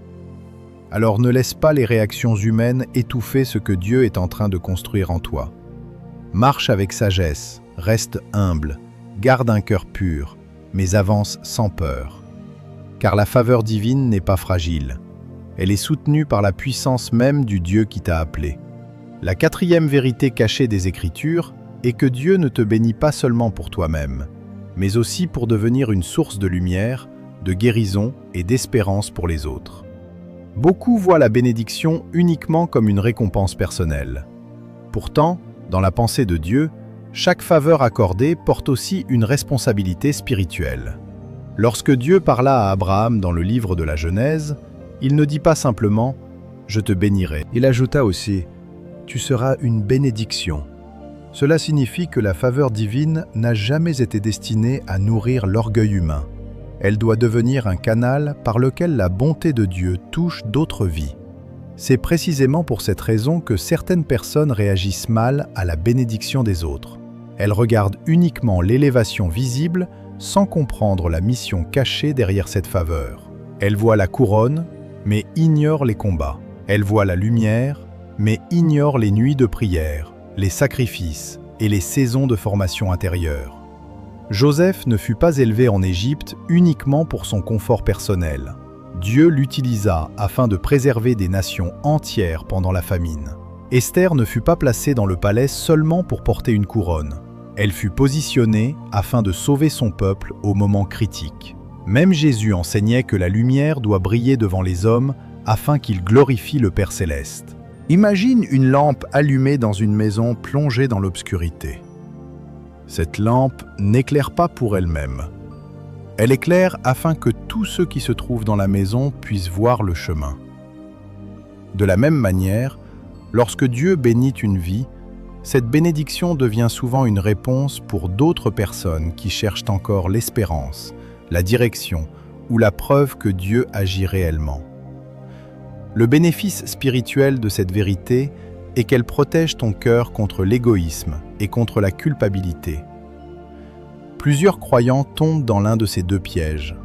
Alors ne laisse pas les réactions humaines étouffer ce que Dieu est en train de construire en toi. Marche avec sagesse, reste humble, garde un cœur pur, mais avance sans peur. Car la faveur divine n'est pas fragile. Elle est soutenue par la puissance même du Dieu qui t'a appelé. La quatrième vérité cachée des Écritures est que Dieu ne te bénit pas seulement pour toi-même, mais aussi pour devenir une source de lumière, de guérison et d'espérance pour les autres. Beaucoup voient la bénédiction uniquement comme une récompense personnelle. Pourtant, dans la pensée de Dieu, chaque faveur accordée porte aussi une responsabilité spirituelle. Lorsque Dieu parla à Abraham dans le livre de la Genèse, il ne dit pas simplement « Je te bénirai ». Il ajouta aussi « Tu seras une bénédiction ». Cela signifie que la faveur divine n'a jamais été destinée à nourrir l'orgueil humain. Elle doit devenir un canal par lequel la bonté de Dieu touche d'autres vies. C'est précisément pour cette raison que certaines personnes réagissent mal à la bénédiction des autres. Elles regardent uniquement l'élévation visible sans comprendre la mission cachée derrière cette faveur. Elles voient la couronne, mais ignorent les combats. Elles voient la lumière, mais ignorent les nuits de prière, les sacrifices et les saisons de formation intérieure. Joseph ne fut pas élevé en Égypte uniquement pour son confort personnel. Dieu l'utilisa afin de préserver des nations entières pendant la famine. Esther ne fut pas placée dans le palais seulement pour porter une couronne. Elle fut positionnée afin de sauver son peuple au moment critique. Même Jésus enseignait que la lumière doit briller devant les hommes afin qu'ils glorifient le Père céleste. Imagine une lampe allumée dans une maison plongée dans l'obscurité. Cette lampe n'éclaire pas pour elle-même. Elle éclaire afin que tous ceux qui se trouvent dans la maison puissent voir le chemin. De la même manière, lorsque Dieu bénit une vie, cette bénédiction devient souvent une réponse pour d'autres personnes qui cherchent encore l'espérance, la direction ou la preuve que Dieu agit réellement. Le bénéfice spirituel de cette vérité est qu'elle protège ton cœur contre l'égoïsme et contre la culpabilité. Plusieurs croyants tombent dans l'un de ces deux pièges.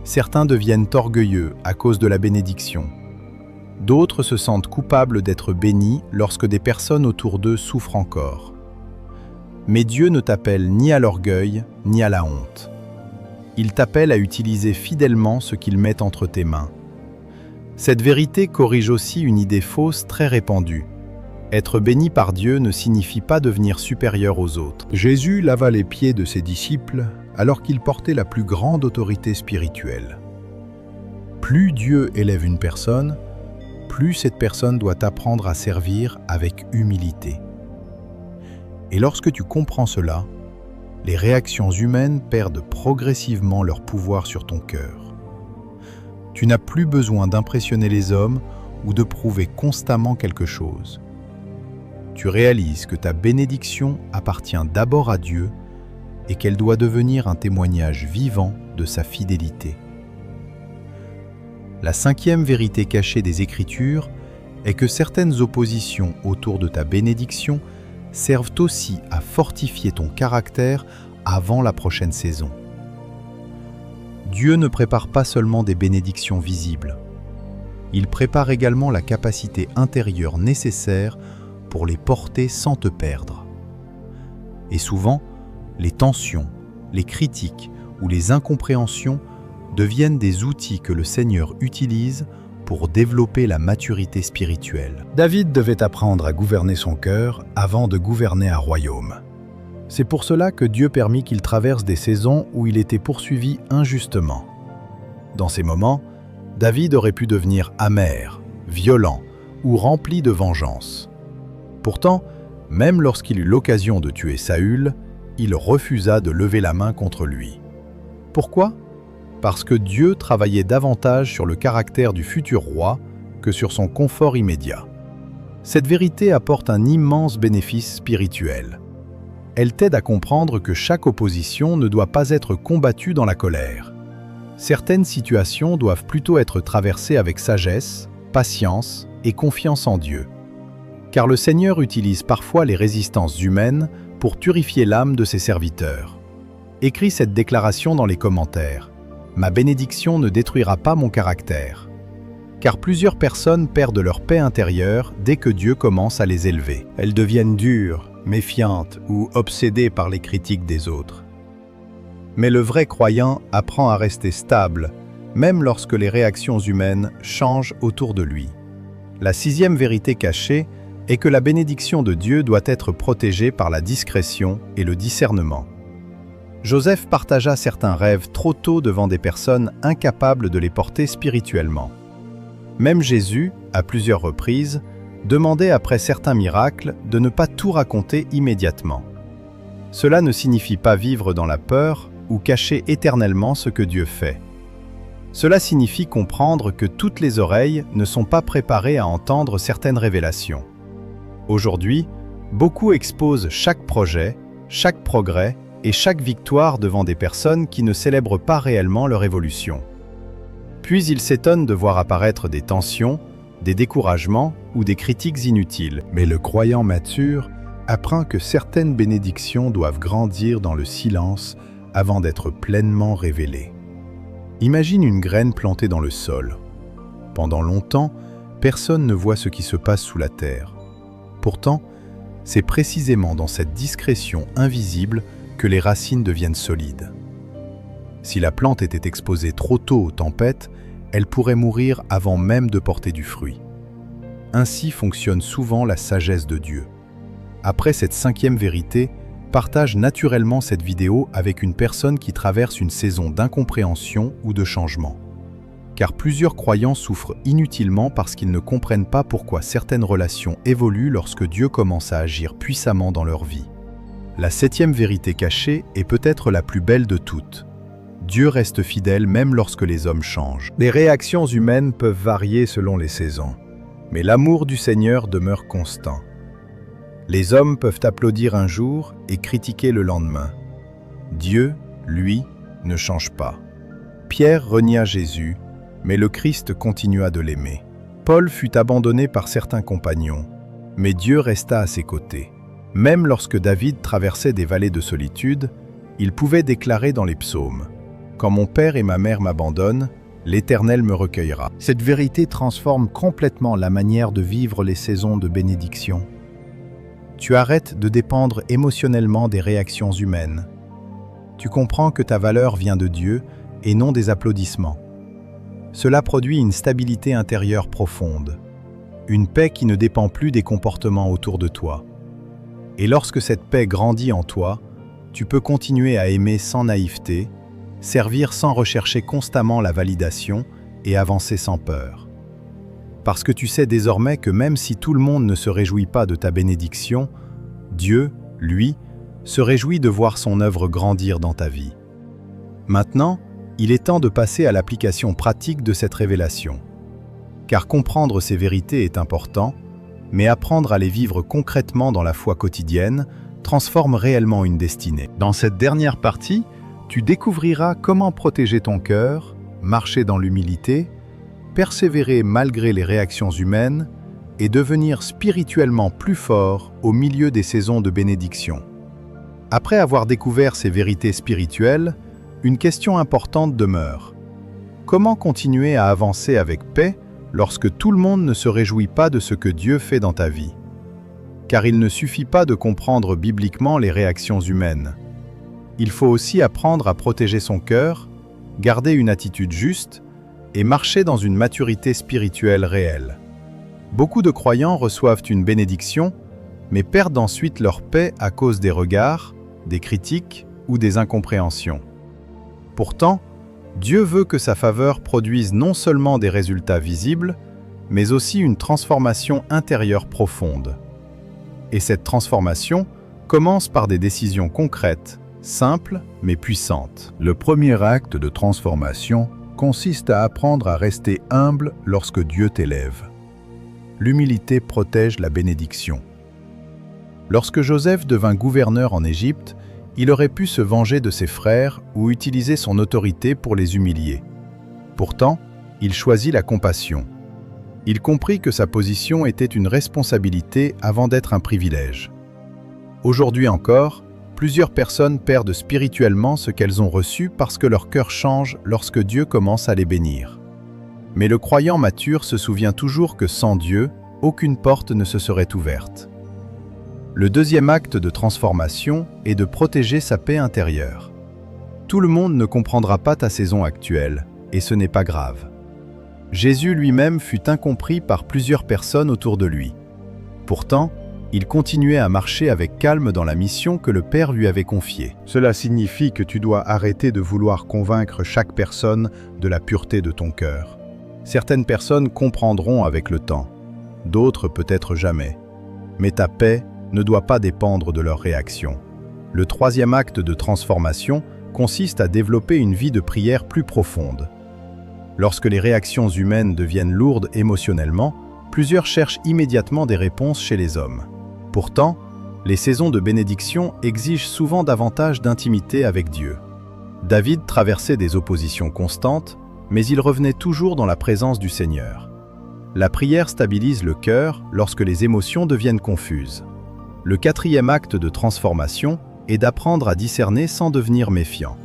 Certains deviennent orgueilleux à cause de la bénédiction. D'autres se sentent coupables d'être bénis lorsque des personnes autour d'eux souffrent encore. Mais Dieu ne t'appelle ni à l'orgueil, ni à la honte. Il t'appelle à utiliser fidèlement ce qu'il met entre tes mains. Cette vérité corrige aussi une idée fausse très répandue. Être béni par Dieu ne signifie pas devenir supérieur aux autres. Jésus lava les pieds de ses disciples alors qu'il portait la plus grande autorité spirituelle. Plus Dieu élève une personne, plus cette personne doit apprendre à servir avec humilité. Et lorsque tu comprends cela, les réactions humaines perdent progressivement leur pouvoir sur ton cœur. Tu n'as plus besoin d'impressionner les hommes ou de prouver constamment quelque chose. Tu réalises que ta bénédiction appartient d'abord à Dieu et qu'elle doit devenir un témoignage vivant de sa fidélité. La cinquième vérité cachée des Écritures est que certaines oppositions autour de ta bénédiction servent aussi à fortifier ton caractère avant la prochaine saison. Dieu ne prépare pas seulement des bénédictions visibles. Il prépare également la capacité intérieure nécessaire pour les porter sans te perdre. Et souvent, les tensions, les critiques ou les incompréhensions deviennent des outils que le Seigneur utilise pour développer la maturité spirituelle. David devait apprendre à gouverner son cœur avant de gouverner un royaume. C'est pour cela que Dieu permit qu'il traverse des saisons où il était poursuivi injustement. Dans ces moments, David aurait pu devenir amer, violent ou rempli de vengeance. Pourtant, même lorsqu'il eut l'occasion de tuer Saül, il refusa de lever la main contre lui. Pourquoi ? Parce que Dieu travaillait davantage sur le caractère du futur roi que sur son confort immédiat. Cette vérité apporte un immense bénéfice spirituel. Elle t'aide à comprendre que chaque opposition ne doit pas être combattue dans la colère. Certaines situations doivent plutôt être traversées avec sagesse, patience et confiance en Dieu. Car le Seigneur utilise parfois les résistances humaines pour purifier l'âme de ses serviteurs. Écris cette déclaration dans les commentaires. Ma bénédiction ne détruira pas mon caractère. Car plusieurs personnes perdent leur paix intérieure dès que Dieu commence à les élever. Elles deviennent dures, méfiantes ou obsédées par les critiques des autres. Mais le vrai croyant apprend à rester stable, même lorsque les réactions humaines changent autour de lui. La sixième vérité cachée est que la bénédiction de Dieu doit être protégée par la discrétion et le discernement. Joseph partagea certains rêves trop tôt devant des personnes incapables de les porter spirituellement. Même Jésus, à plusieurs reprises, demandait après certains miracles de ne pas tout raconter immédiatement. Cela ne signifie pas vivre dans la peur ou cacher éternellement ce que Dieu fait. Cela signifie comprendre que toutes les oreilles ne sont pas préparées à entendre certaines révélations. Aujourd'hui, beaucoup exposent chaque projet, chaque progrès et chaque victoire devant des personnes qui ne célèbrent pas réellement leur évolution. Puis ils s'étonnent de voir apparaître des tensions, des découragements ou des critiques inutiles. Mais le croyant mature apprend que certaines bénédictions doivent grandir dans le silence avant d'être pleinement révélées. Imagine une graine plantée dans le sol. Pendant longtemps, personne ne voit ce qui se passe sous la terre. Pourtant, c'est précisément dans cette discrétion invisible que les racines deviennent solides. Si la plante était exposée trop tôt aux tempêtes, elle pourrait mourir avant même de porter du fruit. Ainsi fonctionne souvent la sagesse de Dieu. Après cette cinquième vérité, partage naturellement cette vidéo avec une personne qui traverse une saison d'incompréhension ou de changement. Car plusieurs croyants souffrent inutilement parce qu'ils ne comprennent pas pourquoi certaines relations évoluent lorsque Dieu commence à agir puissamment dans leur vie. La septième vérité cachée est peut-être la plus belle de toutes. Dieu reste fidèle même lorsque les hommes changent. Les réactions humaines peuvent varier selon les saisons, mais l'amour du Seigneur demeure constant. Les hommes peuvent applaudir un jour et critiquer le lendemain. Dieu, lui, ne change pas. Pierre renia Jésus, mais le Christ continua de l'aimer. Paul fut abandonné par certains compagnons, mais Dieu resta à ses côtés. Même lorsque David traversait des vallées de solitude, il pouvait déclarer dans les psaumes « Quand mon père et ma mère m'abandonnent, l'Éternel me recueillera. Cette vérité transforme complètement la manière de vivre les saisons de bénédiction. Tu arrêtes de dépendre émotionnellement des réactions humaines. Tu comprends que ta valeur vient de Dieu et non des applaudissements. Cela produit une stabilité intérieure profonde, une paix qui ne dépend plus des comportements autour de toi. Et lorsque cette paix grandit en toi, tu peux continuer à aimer sans naïveté, servir sans rechercher constamment la validation et avancer sans peur. Parce que tu sais désormais que même si tout le monde ne se réjouit pas de ta bénédiction, Dieu, lui, se réjouit de voir son œuvre grandir dans ta vie. Maintenant, il est temps de passer à l'application pratique de cette révélation. Car comprendre ces vérités est important, mais apprendre à les vivre concrètement dans la foi quotidienne transforme réellement une destinée. Dans cette dernière partie, tu découvriras comment protéger ton cœur, marcher dans l'humilité, persévérer malgré les réactions humaines et devenir spirituellement plus fort au milieu des saisons de bénédiction. Après avoir découvert ces vérités spirituelles, une question importante demeure. Comment continuer à avancer avec paix lorsque tout le monde ne se réjouit pas de ce que Dieu fait dans ta vie? Car il ne suffit pas de comprendre bibliquement les réactions humaines. Il faut aussi apprendre à protéger son cœur, garder une attitude juste et marcher dans une maturité spirituelle réelle. Beaucoup de croyants reçoivent une bénédiction, mais perdent ensuite leur paix à cause des regards, des critiques ou des incompréhensions. Pourtant, Dieu veut que sa faveur produise non seulement des résultats visibles, mais aussi une transformation intérieure profonde. Et cette transformation commence par des décisions concrètes, simples mais puissantes. Le premier acte de transformation consiste à apprendre à rester humble lorsque Dieu t'élève. L'humilité protège la bénédiction. Lorsque Joseph devint gouverneur en Égypte, il aurait pu se venger de ses frères ou utiliser son autorité pour les humilier. Pourtant, il choisit la compassion. Il comprit que sa position était une responsabilité avant d'être un privilège. Aujourd'hui encore, plusieurs personnes perdent spirituellement ce qu'elles ont reçu parce que leur cœur change lorsque Dieu commence à les bénir. Mais le croyant mature se souvient toujours que sans Dieu, aucune porte ne se serait ouverte. Le deuxième acte de transformation est de protéger sa paix intérieure. Tout le monde ne comprendra pas ta saison actuelle, et ce n'est pas grave. Jésus lui-même fut incompris par plusieurs personnes autour de lui. Pourtant, il continuait à marcher avec calme dans la mission que le Père lui avait confiée. Cela signifie que tu dois arrêter de vouloir convaincre chaque personne de la pureté de ton cœur. Certaines personnes comprendront avec le temps, d'autres peut-être jamais. Mais ta paix ne doit pas dépendre de leur réaction. Le troisième acte de transformation consiste à développer une vie de prière plus profonde. Lorsque les réactions humaines deviennent lourdes émotionnellement, plusieurs cherchent immédiatement des réponses chez les hommes. Pourtant, les saisons de bénédiction exigent souvent davantage d'intimité avec Dieu. David traversait des oppositions constantes, mais il revenait toujours dans la présence du Seigneur. La prière stabilise le cœur lorsque les émotions deviennent confuses. Le quatrième acte de transformation est d'apprendre à discerner sans devenir méfiant.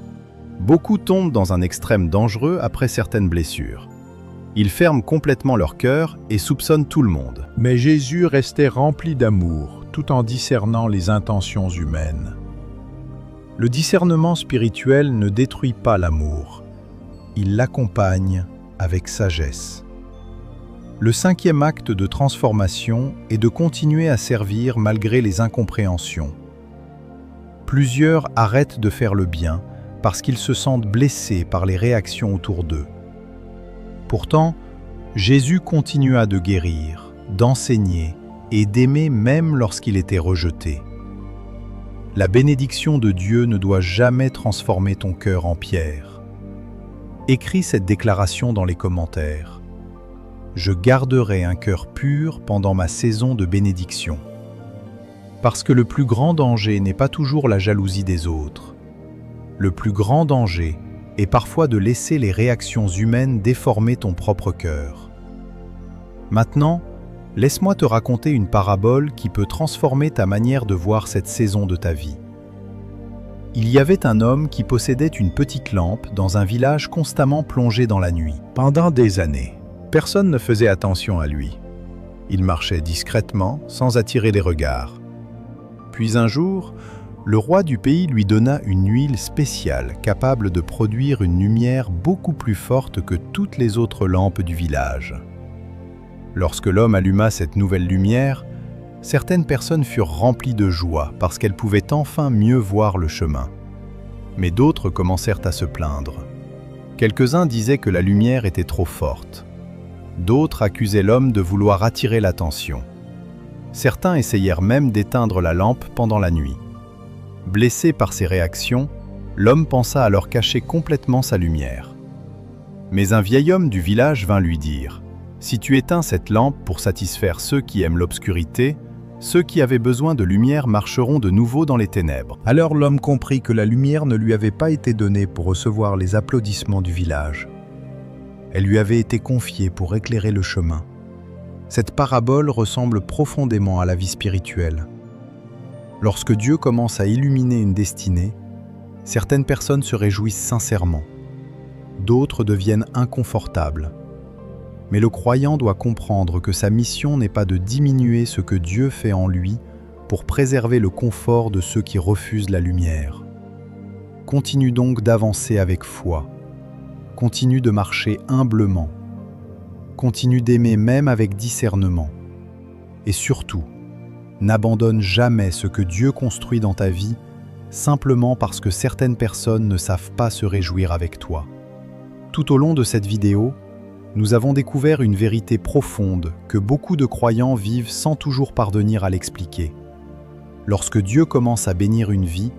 Beaucoup tombent dans un extrême dangereux après certaines blessures. Ils ferment complètement leur cœur et soupçonnent tout le monde. Mais Jésus restait rempli d'amour, tout en discernant les intentions humaines. Le discernement spirituel ne détruit pas l'amour. Il l'accompagne avec sagesse. Le cinquième acte de transformation est de continuer à servir malgré les incompréhensions. Plusieurs arrêtent de faire le bien parce qu'ils se sentent blessés par les réactions autour d'eux. Pourtant, Jésus continua de guérir, d'enseigner et d'aimer même lorsqu'il était rejeté. La bénédiction de Dieu ne doit jamais transformer ton cœur en pierre. Écris cette déclaration dans les commentaires. Je garderai un cœur pur pendant ma saison de bénédiction. Parce que le plus grand danger n'est pas toujours la jalousie des autres. Le plus grand danger est parfois de laisser les réactions humaines déformer ton propre cœur. Maintenant, laisse-moi te raconter une parabole qui peut transformer ta manière de voir cette saison de ta vie. Il y avait un homme qui possédait une petite lampe dans un village constamment plongé dans la nuit. Pendant des années, personne ne faisait attention à lui. Il marchait discrètement, sans attirer les regards. Puis un jour, le roi du pays lui donna une huile spéciale capable de produire une lumière beaucoup plus forte que toutes les autres lampes du village. Lorsque l'homme alluma cette nouvelle lumière, certaines personnes furent remplies de joie parce qu'elles pouvaient enfin mieux voir le chemin. Mais d'autres commencèrent à se plaindre. Quelques-uns disaient que la lumière était trop forte. D'autres accusaient l'homme de vouloir attirer l'attention. Certains essayèrent même d'éteindre la lampe pendant la nuit. Blessé par ces réactions, l'homme pensa alors cacher complètement sa lumière. Mais un vieil homme du village vint lui dire « Si tu éteins cette lampe pour satisfaire ceux qui aiment l'obscurité, ceux qui avaient besoin de lumière marcheront de nouveau dans les ténèbres. » Alors l'homme comprit que la lumière ne lui avait pas été donnée pour recevoir les applaudissements du village. Elle lui avait été confiée pour éclairer le chemin. Cette parabole ressemble profondément à la vie spirituelle. Lorsque Dieu commence à illuminer une destinée, certaines personnes se réjouissent sincèrement. D'autres deviennent inconfortables. Mais le croyant doit comprendre que sa mission n'est pas de diminuer ce que Dieu fait en lui pour préserver le confort de ceux qui refusent la lumière. Continue donc d'avancer avec foi. Continue de marcher humblement. Continue d'aimer même avec discernement. Et surtout, n'abandonne jamais ce que Dieu construit dans ta vie simplement parce que certaines personnes ne savent pas se réjouir avec toi. Tout au long de cette vidéo, nous avons découvert une vérité profonde que beaucoup de croyants vivent sans toujours parvenir à l'expliquer. Lorsque Dieu commence à bénir une vie,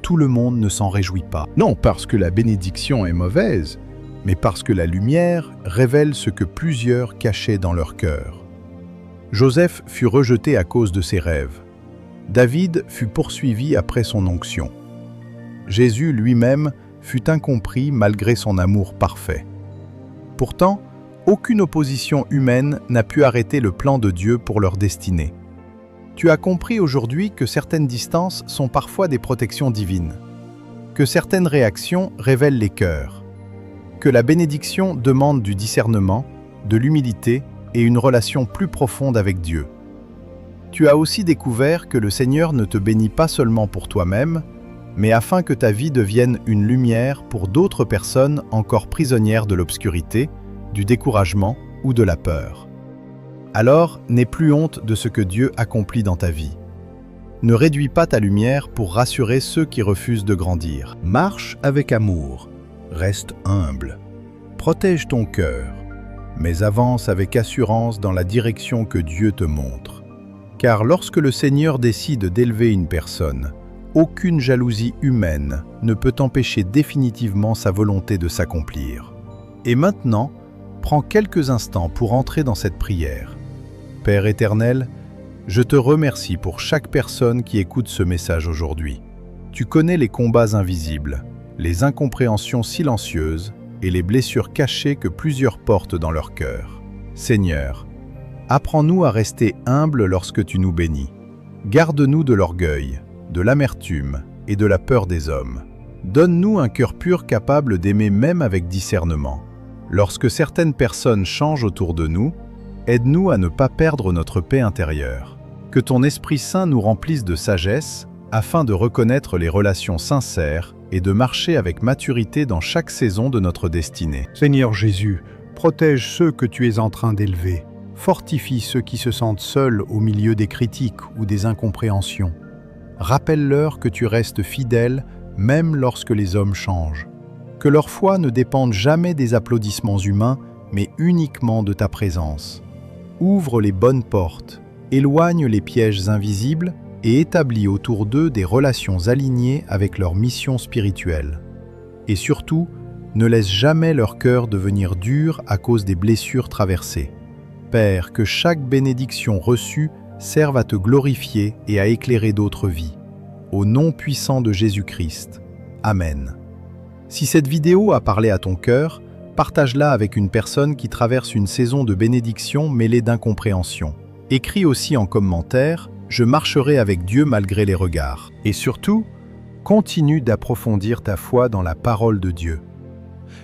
tout le monde ne s'en réjouit pas. Non parce que la bénédiction est mauvaise, mais parce que la lumière révèle ce que plusieurs cachaient dans leur cœur. Joseph fut rejeté à cause de ses rêves. David fut poursuivi après son onction. Jésus lui-même fut incompris malgré son amour parfait. Pourtant, aucune opposition humaine n'a pu arrêter le plan de Dieu pour leur destinée. Tu as compris aujourd'hui que certaines distances sont parfois des protections divines, que certaines réactions révèlent les cœurs, que la bénédiction demande du discernement, de l'humilité et une relation plus profonde avec Dieu. Tu as aussi découvert que le Seigneur ne te bénit pas seulement pour toi-même, mais afin que ta vie devienne une lumière pour d'autres personnes encore prisonnières de l'obscurité, du découragement ou de la peur. Alors, n'aie plus honte de ce que Dieu accomplit dans ta vie. Ne réduis pas ta lumière pour rassurer ceux qui refusent de grandir. Marche avec amour, reste humble, protège ton cœur, mais avance avec assurance dans la direction que Dieu te montre. Car lorsque le Seigneur décide d'élever une personne, aucune jalousie humaine ne peut empêcher définitivement sa volonté de s'accomplir. Et maintenant, prends quelques instants pour entrer dans cette prière. Père éternel, je te remercie pour chaque personne qui écoute ce message aujourd'hui. Tu connais les combats invisibles, les incompréhensions silencieuses et les blessures cachées que plusieurs portent dans leur cœur. Seigneur, apprends-nous à rester humbles lorsque tu nous bénis. Garde-nous de l'orgueil, de l'amertume et de la peur des hommes. Donne-nous un cœur pur capable d'aimer même avec discernement. Lorsque certaines personnes changent autour de nous, aide-nous à ne pas perdre notre paix intérieure. Que ton Esprit Saint nous remplisse de sagesse afin de reconnaître les relations sincères et de marcher avec maturité dans chaque saison de notre destinée. Seigneur Jésus, protège ceux que tu es en train d'élever. Fortifie ceux qui se sentent seuls au milieu des critiques ou des incompréhensions. Rappelle-leur que tu restes fidèle même lorsque les hommes changent. Que leur foi ne dépende jamais des applaudissements humains, mais uniquement de ta présence. Ouvre les bonnes portes, éloigne les pièges invisibles et établis autour d'eux des relations alignées avec leur mission spirituelle. Et surtout, ne laisse jamais leur cœur devenir dur à cause des blessures traversées. Père, que chaque bénédiction reçue serve à te glorifier et à éclairer d'autres vies. Au nom puissant de Jésus-Christ. Amen. Si cette vidéo a parlé à ton cœur, partage-la avec une personne qui traverse une saison de bénédiction mêlée d'incompréhension. Écris aussi en commentaire « Je marcherai avec Dieu malgré les regards ». Et surtout, Continue d'approfondir ta foi dans la parole de Dieu,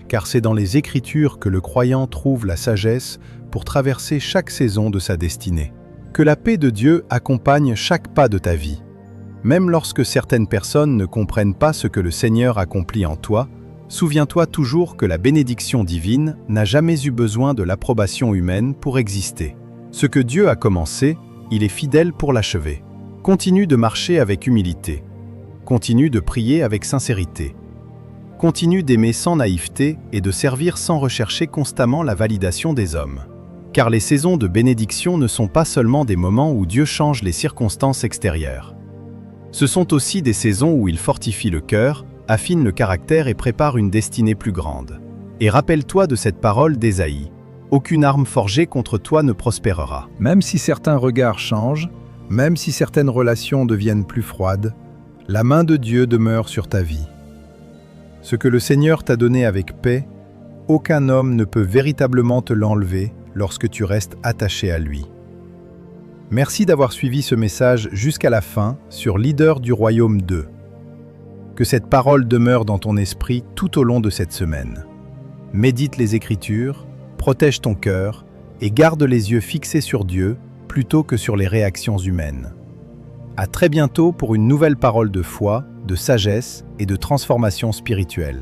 car c'est dans les Écritures que le croyant trouve la sagesse pour traverser chaque saison de sa destinée. Que la paix de Dieu accompagne chaque pas de ta vie. Même lorsque certaines personnes ne comprennent pas ce que le Seigneur accomplit en toi, souviens-toi toujours que la bénédiction divine n'a jamais eu besoin de l'approbation humaine pour exister. Ce que Dieu a commencé, il est fidèle pour l'achever. Continue de marcher avec humilité. Continue de prier avec sincérité. Continue d'aimer sans naïveté et de servir sans rechercher constamment la validation des hommes. Car les saisons de bénédiction ne sont pas seulement des moments où Dieu change les circonstances extérieures. Ce sont aussi des saisons où il fortifie le cœur, affine le caractère et prépare une destinée plus grande. Et rappelle-toi de cette parole d'Ésaïe. Aucune arme forgée contre toi ne prospérera. Même si certains regards changent, même si certaines relations deviennent plus froides, la main de Dieu demeure sur ta vie. Ce que le Seigneur t'a donné avec paix, aucun homme ne peut véritablement te l'enlever lorsque tu restes attaché à lui. Merci d'avoir suivi ce message jusqu'à la fin sur Leader du Royaume 2. Que cette parole demeure dans ton esprit tout au long de cette semaine. Médite les Écritures, protège ton cœur et garde les yeux fixés sur Dieu plutôt que sur les réactions humaines. À très bientôt pour une nouvelle parole de foi, de sagesse et de transformation spirituelle.